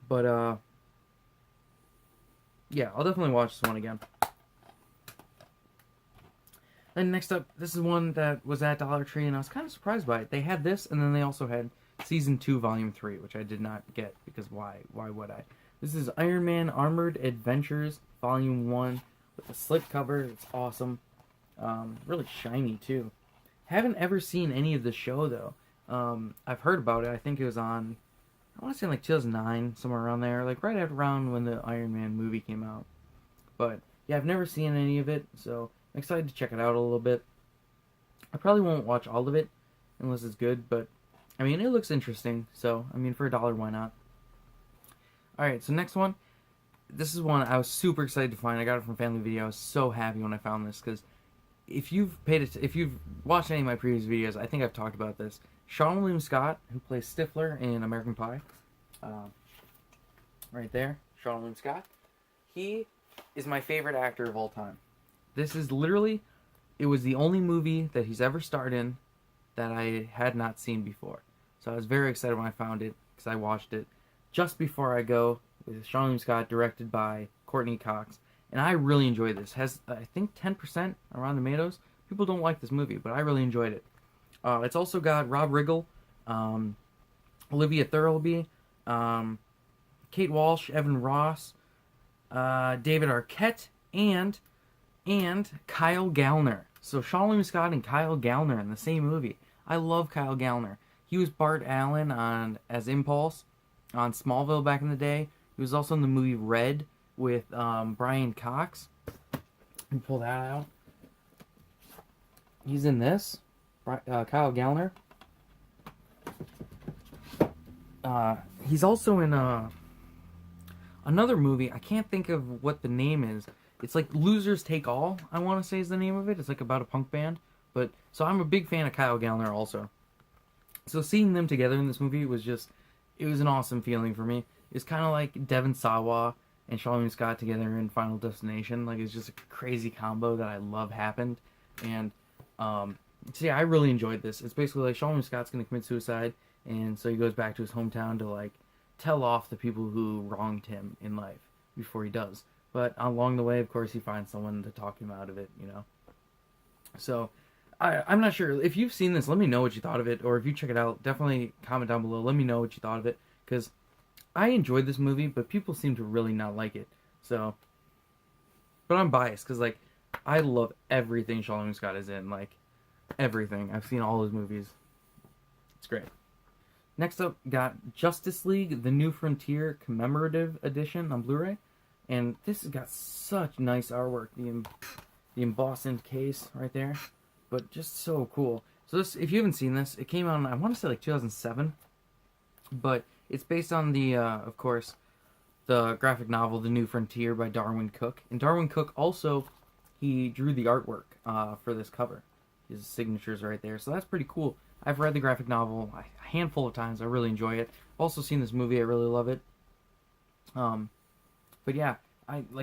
But, yeah, I'll definitely watch this one again. Then next up, this is one that was at Dollar Tree, and I was kind of surprised by it. They had this, and then they also had Season 2, Volume 3, which I did not get, because why? Why would I? This is Iron Man Armored Adventures, Volume 1, with a slip cover. It's awesome. Really shiny, too. Haven't ever seen any of the show, though. I've heard about it. I think it was on, I want to say like 2009, somewhere around there, like right around when the Iron Man movie came out. But, yeah, I've never seen any of it, so I'm excited to check it out a little bit. I probably won't watch all of it unless it's good, but I mean, it looks interesting, so I mean, for $1, why not? Alright, so next one. This is one I was super excited to find. I got it from Family Video. I was so happy when I found this, because if you've watched any of my previous videos, I think I've talked about this. Sean William Scott, who plays Stifler in American Pie, right there, Sean William Scott. He is my favorite actor of all time. This is literally, it was the only movie that he's ever starred in that I had not seen before. So I was very excited when I found it, because I watched it just before I go, with Sean William Scott, directed by Courtney Cox. And I really enjoyed this. Has, I think, 10% on Rotten Tomatoes. People don't like this movie, but I really enjoyed it. It's also got Rob Riggle, Olivia Thirlby, Kate Walsh, Evan Ross, David Arquette, and Kyle Gallner. So Sean William Scott and Kyle Gallner in the same movie. I love Kyle Gallner. He was Bart Allen as Impulse on Smallville back in the day. He was also in the movie Red with Brian Cox. Let me pull that out. He's in this. Kyle Gallner. He's also in another movie. I can't think of what the name is. It's like Losers Take All, I want to say is the name of it. It's like about a punk band. But so I'm a big fan of Kyle Gallner also. So seeing them together in this movie was just, it was an awesome feeling for me. It's kind of like Devon Sawa and Sean William Scott together in Final Destination. Like, it's just a crazy combo that I love happened. And So yeah, I really enjoyed this. It's basically like Sean Scott's gonna commit suicide, and so he goes back to his hometown to like tell off the people who wronged him in life before he does. But along the way, of course, he finds someone to talk him out of it. So I'm not sure if you've seen this. Let me know what you thought of it, or if you check it out, definitely comment down below. Let me know what you thought of it, because I enjoyed this movie, but people seem to really not like it. So, but I'm biased because like I love everything Sean Scott is in, like everything. I've seen all his movies. It's great. Next up, got Justice League: The New Frontier Commemorative Edition on Blu-ray, and this has got such nice artwork. The embossed case right there, but just so cool. So this, if you haven't seen this, it came out in, I want to say like 2007, but it's based on the, of course, the graphic novel The New Frontier by Darwin Cook. And Darwin Cook also, he drew the artwork for this cover. His signature's right there, so that's pretty cool. I've read the graphic novel a handful of times. I really enjoy it. I've also seen this movie. I really love it. But yeah,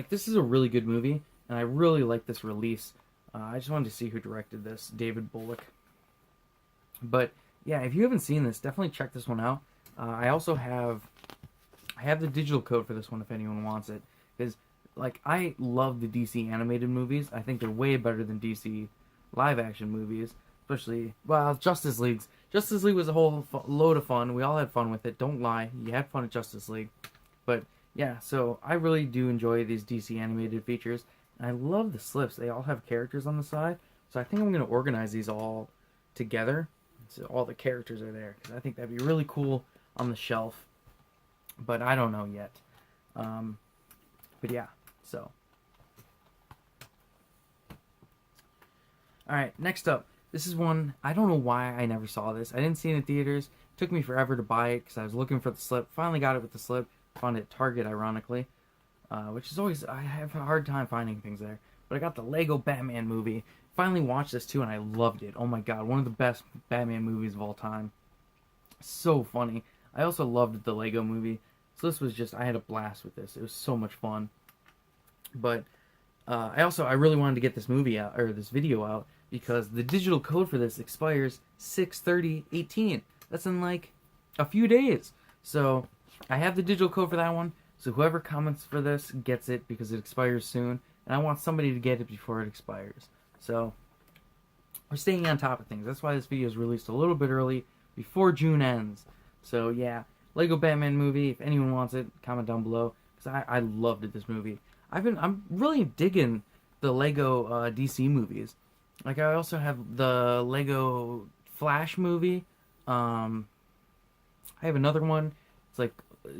this is a really good movie, and I really like this release. I just wanted to see who directed this, David Bullock. But yeah, if you haven't seen this, definitely check this one out. I also have the digital code for this one if anyone wants it, because like I love the DC animated movies. I think they're way better than DC live action movies, especially Justice League. Justice League was a whole load of fun. We all had fun with it. Don't lie, you had fun at Justice League. But yeah, so I really do enjoy these DC animated features. And I love the slips. They all have characters on the side, so I think I'm going to organize these all together so all the characters are there, because I think that'd be really cool on the shelf, but I don't know yet. But yeah, so. Alright, next up. This is one, I don't know why I never saw this. I didn't see it in theaters. It took me forever to buy it because I was looking for the slip. Finally got it with the slip. Found it at Target, ironically. Which is always, I have a hard time finding things there. But I got the Lego Batman movie. Finally watched this too, and I loved it. Oh my god, one of the best Batman movies of all time. So funny. I also loved the Lego movie. So this was just, I had a blast with this. It was so much fun. But I really wanted to get this movie out, or this video out, because the digital code for this expires 6/30/18. That's in like a few days. So I have the digital code for that one. So whoever comments for this gets it because it expires soon. And I want somebody to get it before it expires. So we're staying on top of things. That's why this video is released a little bit early, before June ends. So yeah, Lego Batman movie. If anyone wants it, comment down below, because I loved it, this movie. I'm really digging the Lego DC movies. Like I also have the Lego Flash movie. I have another one. It's like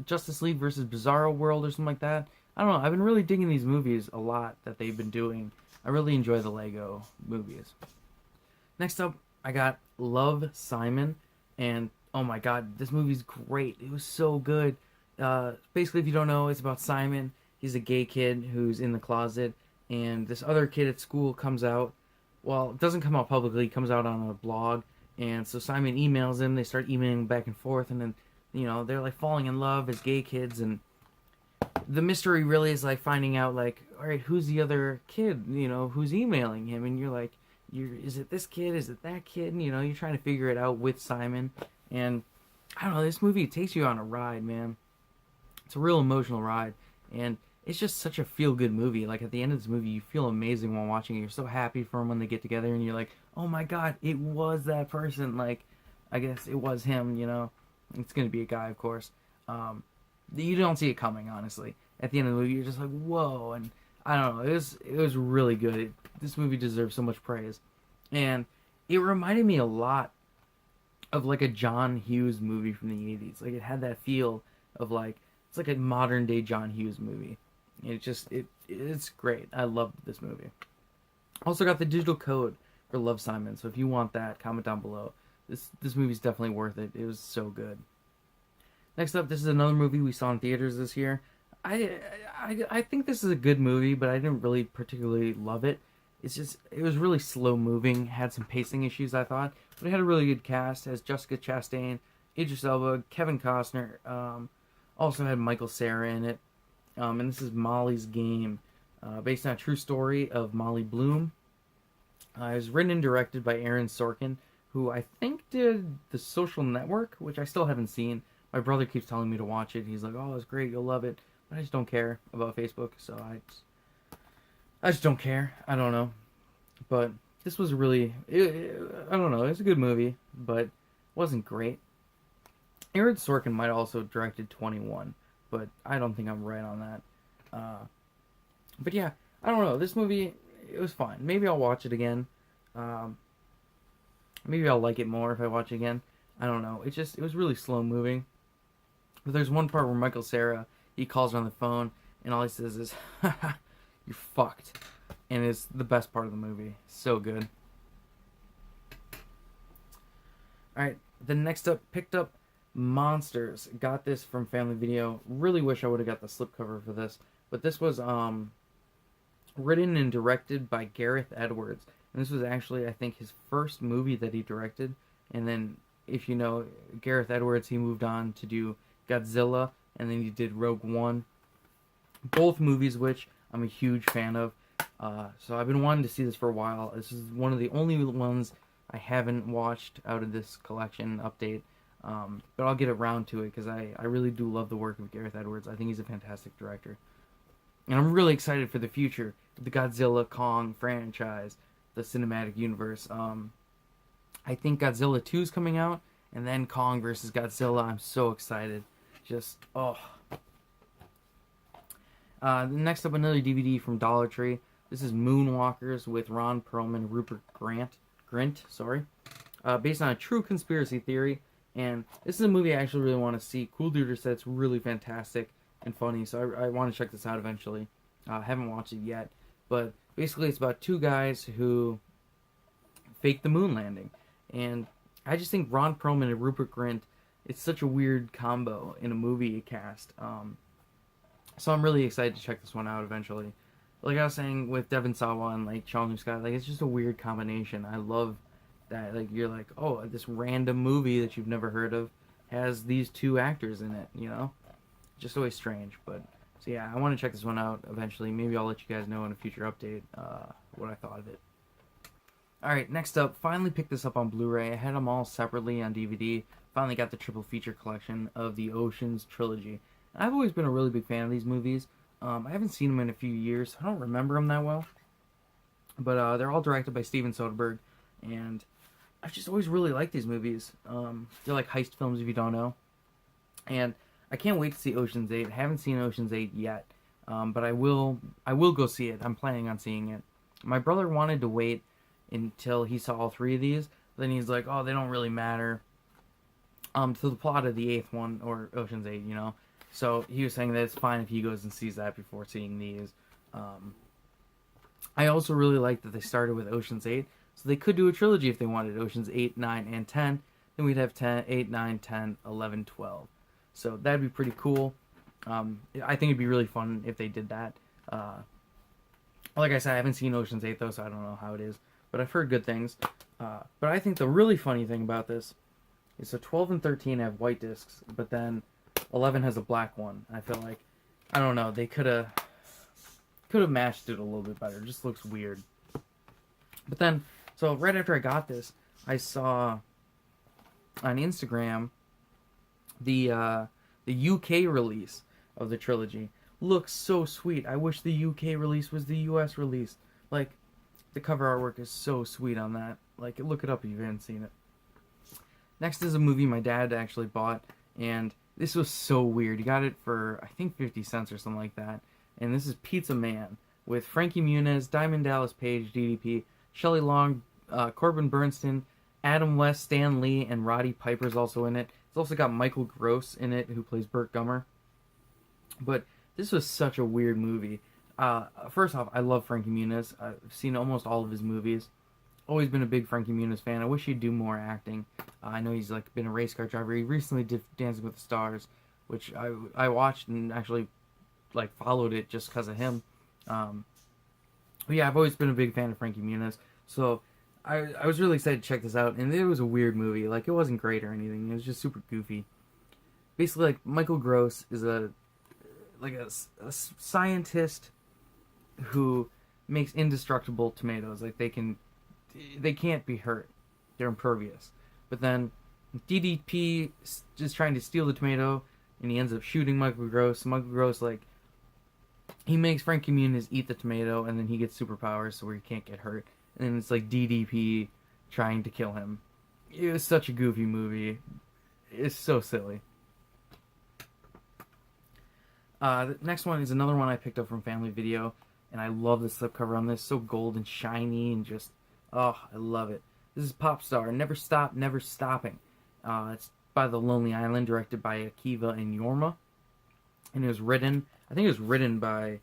Justice League versus Bizarro World or something like that. I don't know. I've been really digging these movies a lot that they've been doing. I really enjoy the Lego movies. Next up, I got Love, Simon, and oh my god, this movie's great. It was so good. Basically, if you don't know, it's about Simon. He's a gay kid who's in the closet, and this other kid at school comes out. Well, it doesn't come out publicly. It comes out on a blog, and so Simon emails him. They start emailing back and forth, and then, they're like falling in love as gay kids, and the mystery really is like finding out, like, all right, who's the other kid, who's emailing him, and you're like, is it this kid, is it that kid, and, you're trying to figure it out with Simon. And I don't know, this movie takes you on a ride, man. It's a real emotional ride, and it's just such a feel-good movie. Like, at the end of this movie, you feel amazing while watching it. You're so happy for them when they get together, and you're like, oh my god, it was that person. Like, I guess it was him, It's gonna be a guy, of course. You don't see it coming, honestly. At the end of the movie, you're just like, whoa, and I don't know, it was really good. This movie deserves so much praise. And it reminded me a lot of like a John Hughes movie from the 80s. Like, it had that feel of like, it's like a modern day John Hughes movie. It's great. I loved this movie. Also got the digital code for Love, Simon, so if you want that, comment down below. This movie's definitely worth it. It was so good. Next up, this is another movie we saw in theaters this year. I think this is a good movie, but I didn't really particularly love it. It was really slow moving, had some pacing issues, I thought, but it had a really good cast. It has Jessica Chastain, Idris Elba, Kevin Costner, also had Michael Cera in it. And this is Molly's Game, based on a true story of Molly Bloom. It was written and directed by Aaron Sorkin, who I think did The Social Network, which I still haven't seen. My brother keeps telling me to watch it. He's like, "Oh, it's great, you'll love it." But I just don't care about Facebook, so I just don't care. I don't know. But this was really, I don't know, it was a good movie, but it wasn't great. Aaron Sorkin might have also directed 21, but I don't think I'm right on that. But yeah, I don't know. This movie, it was fine. Maybe I'll watch it again. Maybe I'll like it more if I watch it again. I don't know. It was really slow moving. But there's one part where Michael Cera, he calls her on the phone, and all he says is, "Haha, you're fucked." And it's the best part of the movie. So good. Alright, the next up, picked up Monsters. Got this from Family Video. Really wish I would have got the slipcover for this. But this was written and directed by Gareth Edwards. And this was actually, I think, his first movie that he directed. And then, if you know Gareth Edwards, he moved on to do Godzilla, and then he did Rogue One. Both movies which I'm a huge fan of. So I've been wanting to see this for a while. This is one of the only ones I haven't watched out of this collection update. But I'll get around to it because I really do love the work of Gareth Edwards. I think he's a fantastic director. And I'm really excited for the future of the Godzilla Kong franchise, the cinematic universe. I think Godzilla 2 is coming out, and then Kong versus Godzilla. I'm so excited. Just, oh. Next up, another DVD from Dollar Tree. This is Moonwalkers with Ron Perlman, Rupert Grint, based on a true conspiracy theory. And this is a movie I actually really want to see. Cool Duder said it's really fantastic and funny, so I want to check this out eventually. Haven't watched it yet, but basically it's about two guys who faked the moon landing. And I just think Ron Perlman and Rupert Grint, it's such a weird combo in a movie cast. So I'm really excited to check this one out eventually. Like I was saying with Devon Sawa and like Sean Scott, like it's just a weird combination. I love that. Like you're like, oh, this random movie that you've never heard of has these two actors in it, you know? Just always strange. But so yeah, I want to check this one out eventually. Maybe I'll let you guys know in a future update what I thought of it. Alright, next up, finally picked this up on Blu-ray. I had them all separately on DVD. Finally got the triple feature collection of the Oceans trilogy. I've always been a really big fan of these movies. I haven't seen them in a few years. I don't remember them that well. But they're all directed by Steven Soderbergh. And I've just always really liked these movies. They're like heist films if you don't know. And I can't wait to see Ocean's 8. I haven't seen Ocean's 8 yet. But I will go see it. I'm planning on seeing it. My brother wanted to wait until he saw all three of these. Then he's like, oh, they don't really matter to the plot of the 8th one, or Ocean's 8, you know. So he was saying that it's fine if he goes and sees that before seeing these. I also really like that they started with Ocean's 8. So they could do a trilogy if they wanted. Ocean's 8, 9, and 10. Then we'd have 8, 9, 10, 11, 12. So that'd be pretty cool. I think it'd be really fun if they did that. Like I said, I haven't seen Ocean's 8 though, so I don't know how it is. But I've heard good things. But I think the really funny thing about this is so 12 and 13 have white discs, but then 11 has a black one. I feel like, I don't know, they could have matched it a little bit better. It just looks weird. But then, so right after I got this, I saw on Instagram the UK release of the trilogy. Looks so sweet. I wish the UK release was the US release. Like, the cover artwork is so sweet on that. Like, look it up if you haven't seen it. Next is a movie my dad actually bought, and this was so weird. He got it for, I think, 50 cents or something like that. And this is Pizza Man with Frankie Muniz, Diamond Dallas Page, DDP, Shelley Long, Corbin Bernstein, Adam West, Stan Lee, and Roddy Piper's also in it. It's also got Michael Gross in it, who plays Burt Gummer. But this was such a weird movie. First off, I love Frankie Muniz. I've seen almost all of his movies. Always been a big Frankie Muniz fan. I wish he'd do more acting. I know he's like been a race car driver. He recently did Dancing with the Stars, which I watched and actually like followed it just because of him. But yeah, I've always been a big fan of Frankie Muniz. So I was really excited to check this out. And it was a weird movie. Like, it wasn't great or anything. It was just super goofy. Basically, like, Michael Gross is a scientist who makes indestructible tomatoes. Like, they can't be hurt. They're impervious. But then DDP is trying to steal the tomato, and he ends up shooting Michael Gross. Michael Gross, like, he makes Frankie Muniz eat the tomato, and then he gets superpowers so where he can't get hurt. And then it's like DDP trying to kill him. It was such a goofy movie. It's so silly. The next one is another one I picked up from Family Video, and I love the slipcover on this. So gold and shiny and just, oh, I love it. This is Pop Star, Never Stop, Never Stopping. It's by The Lonely Island, directed by Akiva and Yorma. And it was written, I think it was written by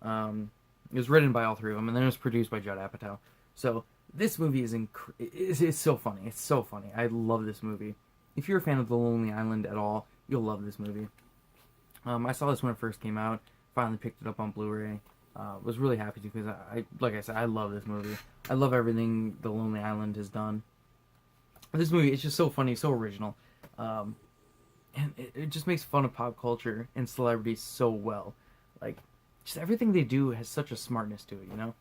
all three of them, and then it was produced by Judd Apatow. So this movie is it's so funny. It's so funny. I love this movie. If you're a fan of The Lonely Island at all, you'll love this movie. I saw this when it first came out. Finally picked it up on Blu-ray. Was really happy to, because like I said, I love this movie. I love everything The Lonely Island has done. This movie is just so funny, so original, and it just makes fun of pop culture and celebrities so well. Like, just everything they do has such a smartness to it, you know?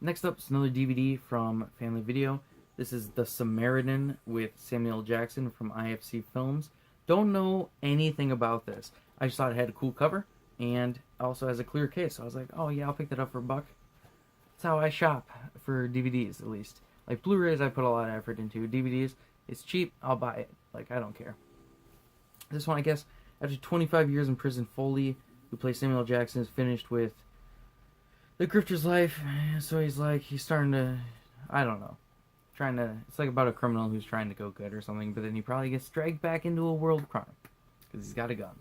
Next up is another DVD from Family Video. This is The Samaritan with Samuel Jackson from IFC Films. Don't know anything about this. I just thought it had a cool cover, and also has a clear case. So I was like, oh yeah, I'll pick that up for $1. That's how I shop for DVDs, at least. Like Blu-rays, I put a lot of effort into. DVDs, it's cheap, I'll buy it. Like, I don't care. This one, I guess, after 25 years in prison, Foley, who plays Samuel Jackson, is finished with the grifter's life. So he's starting to, I don't know, it's like about a criminal who's trying to go good or something, but then he probably gets dragged back into a world of crime, because he's got a gun.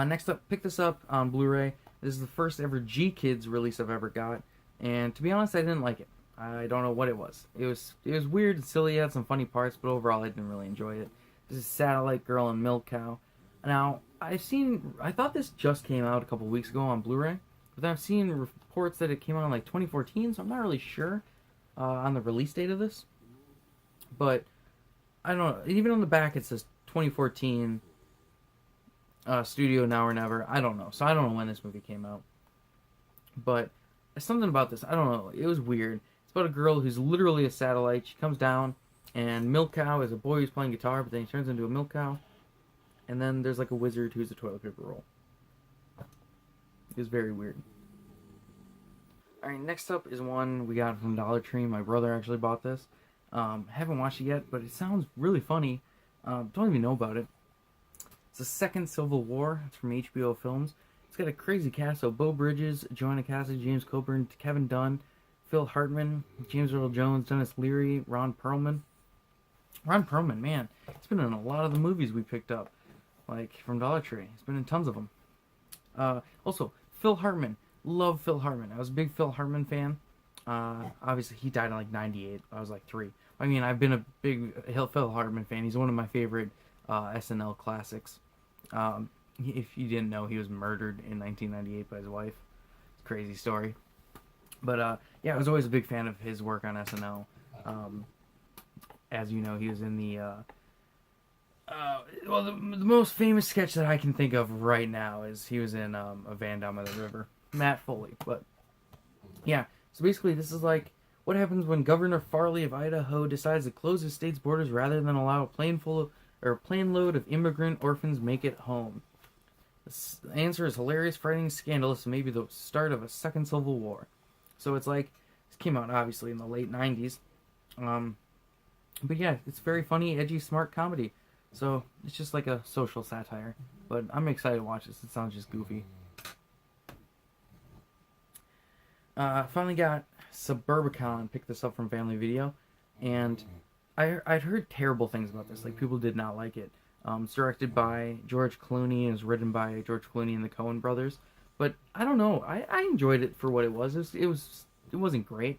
Next up, pick this up on Blu-ray. This is the first ever G-Kids release I've ever got, and to be honest, I didn't like it. I don't know what it was. It was weird and silly. It had some funny parts, but overall, I didn't really enjoy it. This is Satellite Girl and Milk Cow. Now, I thought this just came out a couple weeks ago on Blu-ray, but I've seen reports that it came out in like 2014, so I'm not really sure on the release date of this. But I don't know. Even on the back, it says 2014. Studio Now or Never. I don't know. So I don't know when this movie came out. But something about this, I don't know. It was weird. It's about a girl who's literally a satellite. She comes down, and Milk Cow is a boy who's playing guitar, but then he turns into a milk cow. And then there's like a wizard who's a toilet paper roll. It was very weird. Alright, next up is one we got from Dollar Tree. My brother actually bought this. Haven't watched it yet, but it sounds really funny. Don't even know about it. It's the second Civil War. It's from HBO Films. It's got a crazy cast, so Beau Bridges, Joanna Cassidy, James Coburn, Kevin Dunn, Phil Hartman, James Earl Jones, Dennis Leary, Ron Perlman. Ron Perlman, man, he's been in a lot of the movies we picked up, like from Dollar Tree. He's been in tons of them. Also, Phil Hartman. Love Phil Hartman. I was a big Phil Hartman fan. Obviously, he died in like 98. I was like 3. I mean, I've been a big Phil Hartman fan. He's one of my favorite SNL classics. If you didn't know, he was murdered in 1998 by his wife. It's a crazy story. But yeah, I was always a big fan of his work on SNL. As you know, he was in the the most famous sketch that I can think of right now is he was in A Van Down by the River. Matt Foley. But yeah, so basically this is like what happens when Governor Farley of Idaho decides to close his state's borders rather than allow a plane load of immigrant orphans make it home. The answer is hilarious, frightening, scandalous, and maybe the start of a second Civil War. So it's like, this came out obviously in the late 90s. But yeah, it's very funny, edgy, smart comedy. So it's just like a social satire. But I'm excited to watch this. It sounds just goofy. Finally got Suburbicon. Picked this up from Family Video. And I'd heard terrible things about this. Like, people did not like it. It's directed by George Clooney and is written by George Clooney and the Coen brothers. But I don't know. I enjoyed it for what it was. It wasn't great.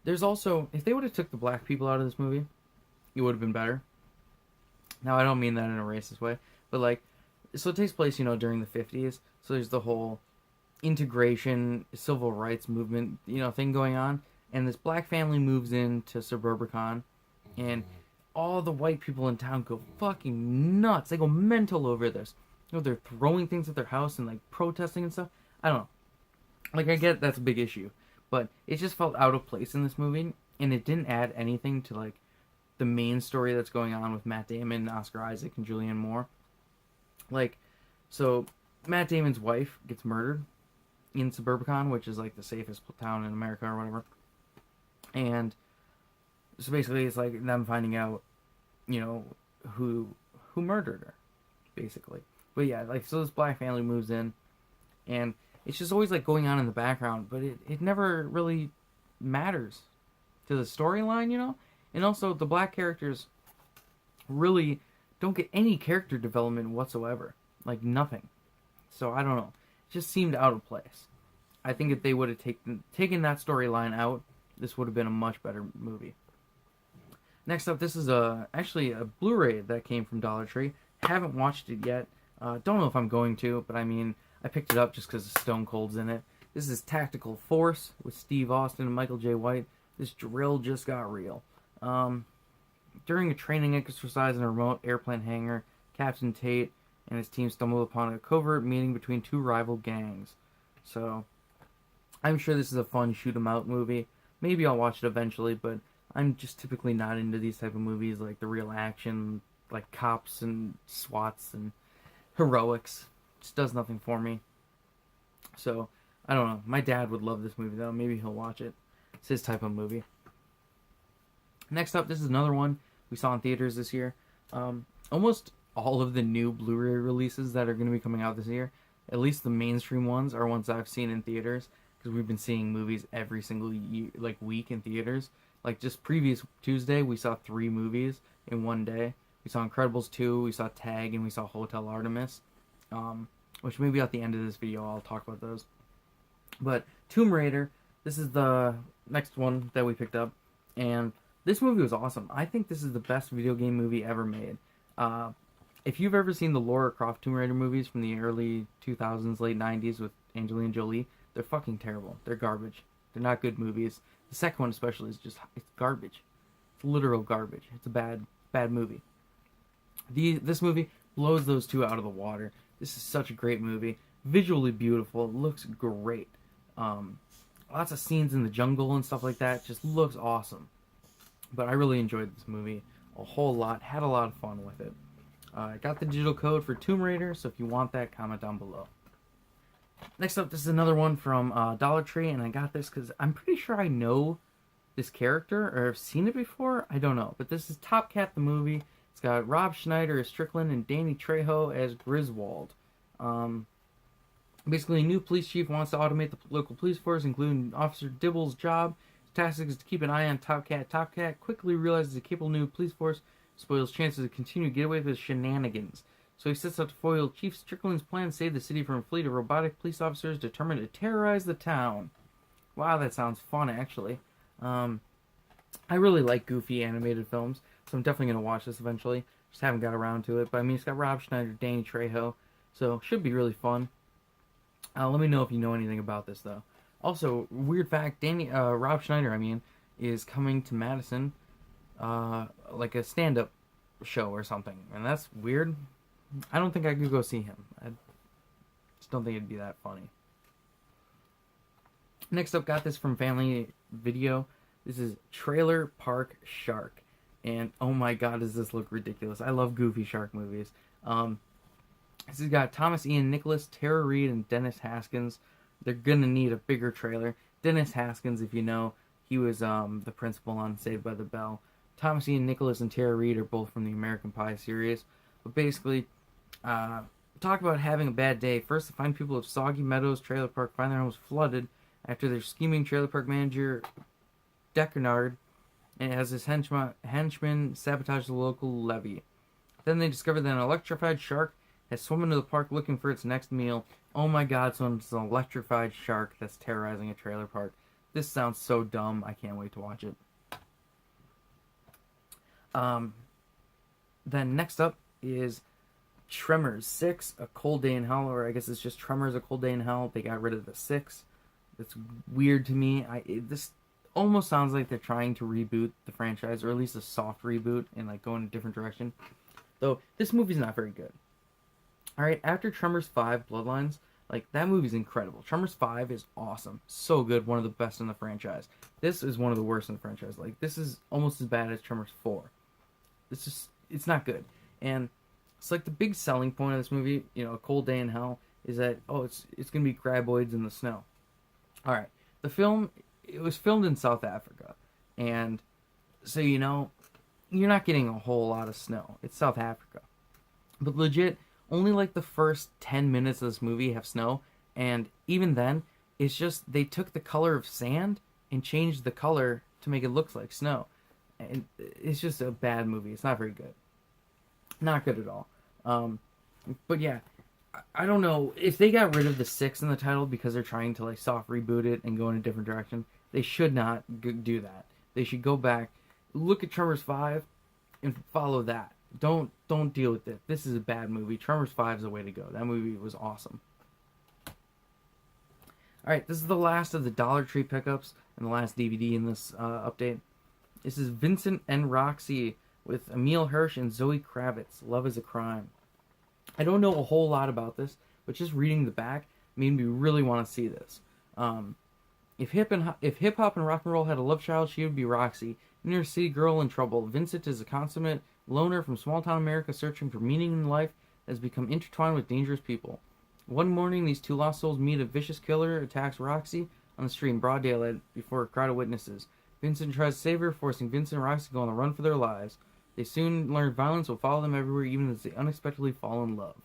There's also, if they would have took the black people out of this movie, it would have been better. Now, I don't mean that in a racist way, but like, so it takes place, during the 50s. So there's the whole integration, civil rights movement, thing going on. And this black family moves into Suburbicon, and all the white people in town go fucking nuts. They go mental over this. They're throwing things at their house and like protesting and stuff. I don't know. Like, I get that's a big issue. but it just felt out of place in this movie, and it didn't add anything to like the main story that's going on with Matt Damon, Oscar Isaac, and Julianne Moore. Like, so Matt Damon's wife gets murdered in Suburbicon, which is like the safest town in America or whatever. And so basically it's like them finding out, you know, who murdered her, basically. But yeah, like, so this black family moves in, and it's just always like going on in the background, but it never really matters to the storyline, you know? And also the black characters really don't get any character development whatsoever. Like, nothing. So I don't know. It just seemed out of place. I think if they would have taken that storyline out, this would have been a much better movie. Next up, this is actually a Blu-ray that came from Dollar Tree. Haven't watched it yet. Don't know if I'm going to, but I mean, I picked it up just because Stone Cold's in it. This is Tactical Force with Steve Austin and Michael J. White. This drill just got real. During a training exercise in a remote airplane hangar, Captain Tate and his team stumble upon a covert meeting between two rival gangs. So, I'm sure this is a fun shoot-'em-out movie. Maybe I'll watch it eventually, but I'm just typically not into these type of movies, like the real action, like cops and SWATs and heroics. It just does nothing for me. So, I don't know. My dad would love this movie, though. Maybe he'll watch it. It's his type of movie. Next up, this is another one we saw in theaters this year. Almost all of the new Blu-ray releases that are going to be coming out this year, at least the mainstream ones, are ones I've seen in theaters, because we've been seeing movies every single year, like week in theaters. Like just previous Tuesday, we saw 3 movies in one day. We saw Incredibles 2, we saw Tag, and we saw Hotel Artemis. Which maybe at the end of this video I'll talk about those. But Tomb Raider, this is the next one that we picked up, and this movie was awesome. I think this is the best video game movie ever made. If you've ever seen the Lara Croft Tomb Raider movies from the early 2000s, late 90s with Angelina Jolie, they're fucking terrible. They're garbage. They're not good movies. The second one especially is just, it's garbage. It's literal garbage. It's a bad movie. This movie blows those two out of the water. This is such a great movie. Visually beautiful. It looks great. Lots of scenes in the jungle and stuff like that. Just looks awesome. But I really enjoyed this movie a whole lot. Had a lot of fun with it. I got the digital code for Tomb Raider, so if you want that, comment down below. Next up, this is another one from Dollar Tree, and I got this because I'm pretty sure I know this character, or have seen it before. I don't know. But this is Top Cat the movie. It's got Rob Schneider as Strickland and Danny Trejo as Griswold. Basically, a new police chief wants to automate the local police force, including Officer Dibble's job. His task is to keep an eye on Top Cat. Top Cat quickly realizes a capable new police force spoils chances to continue to get away with his shenanigans. So he sets out to foil Chief Strickland's plan to save the city from a fleet of robotic police officers determined to terrorize the town. Wow, that sounds fun, actually. I really like goofy animated films, so I'm definitely going to watch this eventually. Just haven't got around to it. But I mean, it's got Rob Schneider, Danny Trejo, so should be really fun. Let me know if you know anything about this, though. Also, weird fact, Rob Schneider, is coming to Madison, like a stand-up show or something. And that's weird. I don't think I could go see him. I just don't think it'd be that funny. Next up, got this from Family Video. This is Trailer Park Shark. And oh my god, does this look ridiculous. I love goofy shark movies. This has got Thomas Ian Nicholas, Tara Reid, and Dennis Haskins. They're gonna need a bigger trailer. Dennis Haskins, if you know, he was the principal on Saved by the Bell. Thomas Ian Nicholas and Tara Reid are both from the American Pie series. But basically, talk about having a bad day. First, to find people of Soggy Meadows Trailer Park find their homes flooded after their scheming trailer park manager, Deckernard, and as his henchman sabotage the local levee. Then they discover that an electrified shark has swum into the park looking for its next meal. Oh my god, so it's an electrified shark that's terrorizing a trailer park. This sounds so dumb. I can't wait to watch it. Then next up is Tremors 6, A Cold Day in Hell, or I guess it's just Tremors, A Cold Day in Hell. They got rid of the 6. It's weird to me. This almost sounds like they're trying to reboot the franchise, or at least a soft reboot, and like go in a different direction. Though, this movie's not very good. Alright, after Tremors 5, Bloodlines, Like, that movie's incredible. Tremors 5 is awesome. So good. One of the best in the franchise. This is one of the worst in the franchise. Like, this is almost as bad as Tremors 4. It's not good. And it's like the big selling point of this movie, you know, A Cold Day in Hell, is that, oh, it's going to be graboids in the snow. Alright. The film, it was filmed in South Africa. And so, you know, you're not getting a whole lot of snow. It's South Africa. But legit, only like the first 10 minutes of this movie have snow, and even then, it's just they took the color of sand and changed the color to make it look like snow. And it's just a bad movie. It's not very good. Not good at all. But yeah, I don't know. If they got rid of the 6 in the title because they're trying to like soft reboot it and go in a different direction, they should not do that. They should go back, look at Tremors 5, and follow that. Don't deal with it. This is a bad movie. Tremors 5 is the way to go. That movie was awesome. Alright, this is the last of the Dollar Tree pickups and the last DVD in this update. This is Vincent and Roxy with Emile Hirsch and Zoe Kravitz. Love is a Crime. I don't know a whole lot about this, but just reading the back made me really want to see this. If hip hop and rock and roll had a love child, she would be Roxy. Inner city girl in trouble. Vincent is a consummate loner from small town America searching for meaning in life that has become intertwined with dangerous people. One morning, these two lost souls meet. A vicious killer attacks Roxy on the street in broad daylight before a crowd of witnesses. Vincent tries to save her, forcing Vincent and Roxy to go on the run for their lives. They soon learn violence will follow them everywhere, even as they unexpectedly fall in love.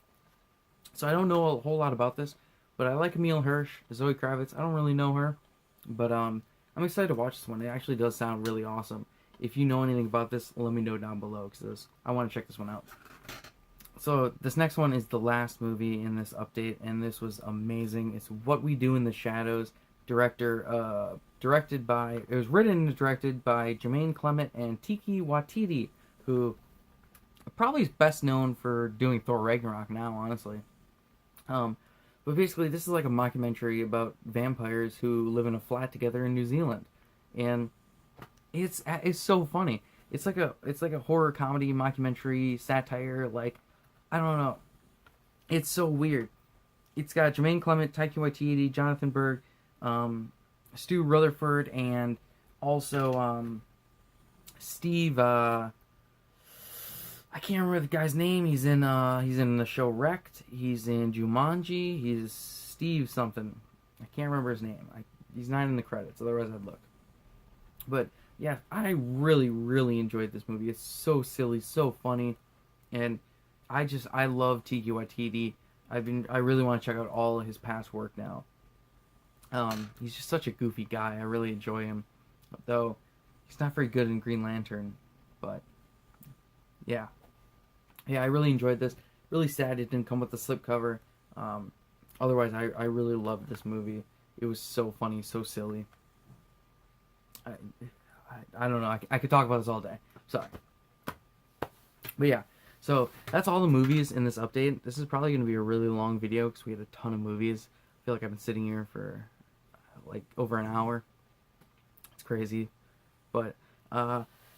So I don't know a whole lot about this, but I like Emile Hirsch, Zoe Kravitz. I don't really know her, but I'm excited to watch this one. It actually does sound really awesome. If you know anything about this, let me know down below, because I want to check this one out. So this next one is the last movie in this update, and this was amazing. It's What We Do in the Shadows. It was written and directed by Jermaine Clement and Taika Waititi, who probably is best known for doing Thor Ragnarok now, honestly. But basically, this is like a mockumentary about vampires who live in a flat together in New Zealand, and it's so funny. It's like a horror comedy mockumentary satire. Like, I don't know. It's so weird. It's got Jermaine Clement, Taika Waititi, Jonathan Berg, Stu Rutherford, and also Steve. I can't remember the guy's name. He's in the show Wrecked. He's in Jumanji. He's Steve something. I can't remember his name. He's not in the credits. Otherwise, I'd look. But yeah, I really, really enjoyed this movie. It's so silly, so funny, and I love Taika Waititi. I really want to check out all of his past work now. He's just such a goofy guy. I really enjoy him, though he's not very good in Green Lantern. But yeah, I really enjoyed this. Really sad it didn't come with the slipcover. Otherwise, I really loved this movie. It was so funny, so silly. I don't know. I could talk about this all day. Sorry. But yeah, so that's all the movies in this update. This is probably going to be a really long video because we had a ton of movies. I feel like I've been sitting here for like over an hour. It's crazy. But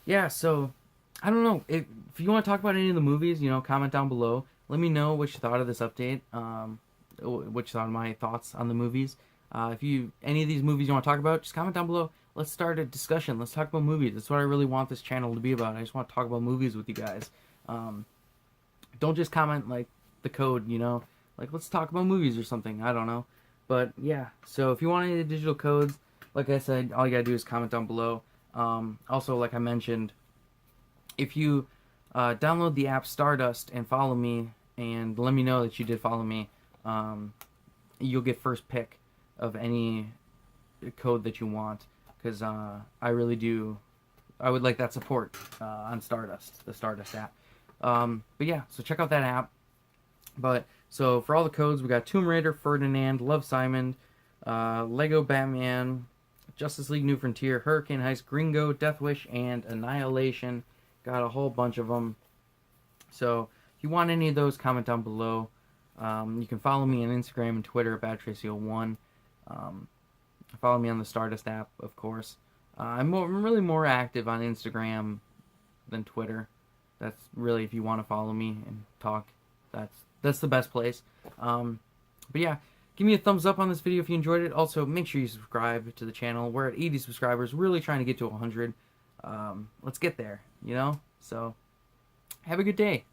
yeah, so I don't know. If you want to talk about any of the movies, you know, comment down below. Let me know what you thought of this update. What you thought of my thoughts on the movies. If any of these movies you want to talk about, just comment down below. Let's start a discussion. Let's talk about movies. That's what I really want this channel to be about. I just want to talk about movies with you guys. Don't just comment like the code, you know. Like, let's talk about movies or something. I don't know. But yeah, so if you want any of the digital codes, like I said, all you gotta do is comment down below. Also, like I mentioned, if you download the app StarDust and follow me, and let me know that you did follow me, you'll get first pick of any code that you want. Because I really do, I would like that support on StarDust, the StarDust app. But yeah, so check out that app. But so for all the codes, we got Tomb Raider, Ferdinand, Love Simon, Lego Batman, Justice League New Frontier, Hurricane Heist, Gringo, Death Wish, and Annihilation. Got a whole bunch of them. So if you want any of those, comment down below. You can follow me on Instagram and Twitter at BadTracy01. Follow me on the StarDust app, of course. I'm really more active on Instagram than Twitter. That's really, if you want to follow me and talk, that's the best place. But yeah, Give me a thumbs up on this video if you enjoyed it. Also, make sure you subscribe to the channel. We're at 80 subscribers. Really trying to get to 100. Let's get there, you know? So, have a good day.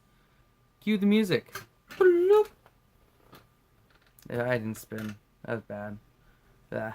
Cue the music. Yeah, I didn't spin. That was bad.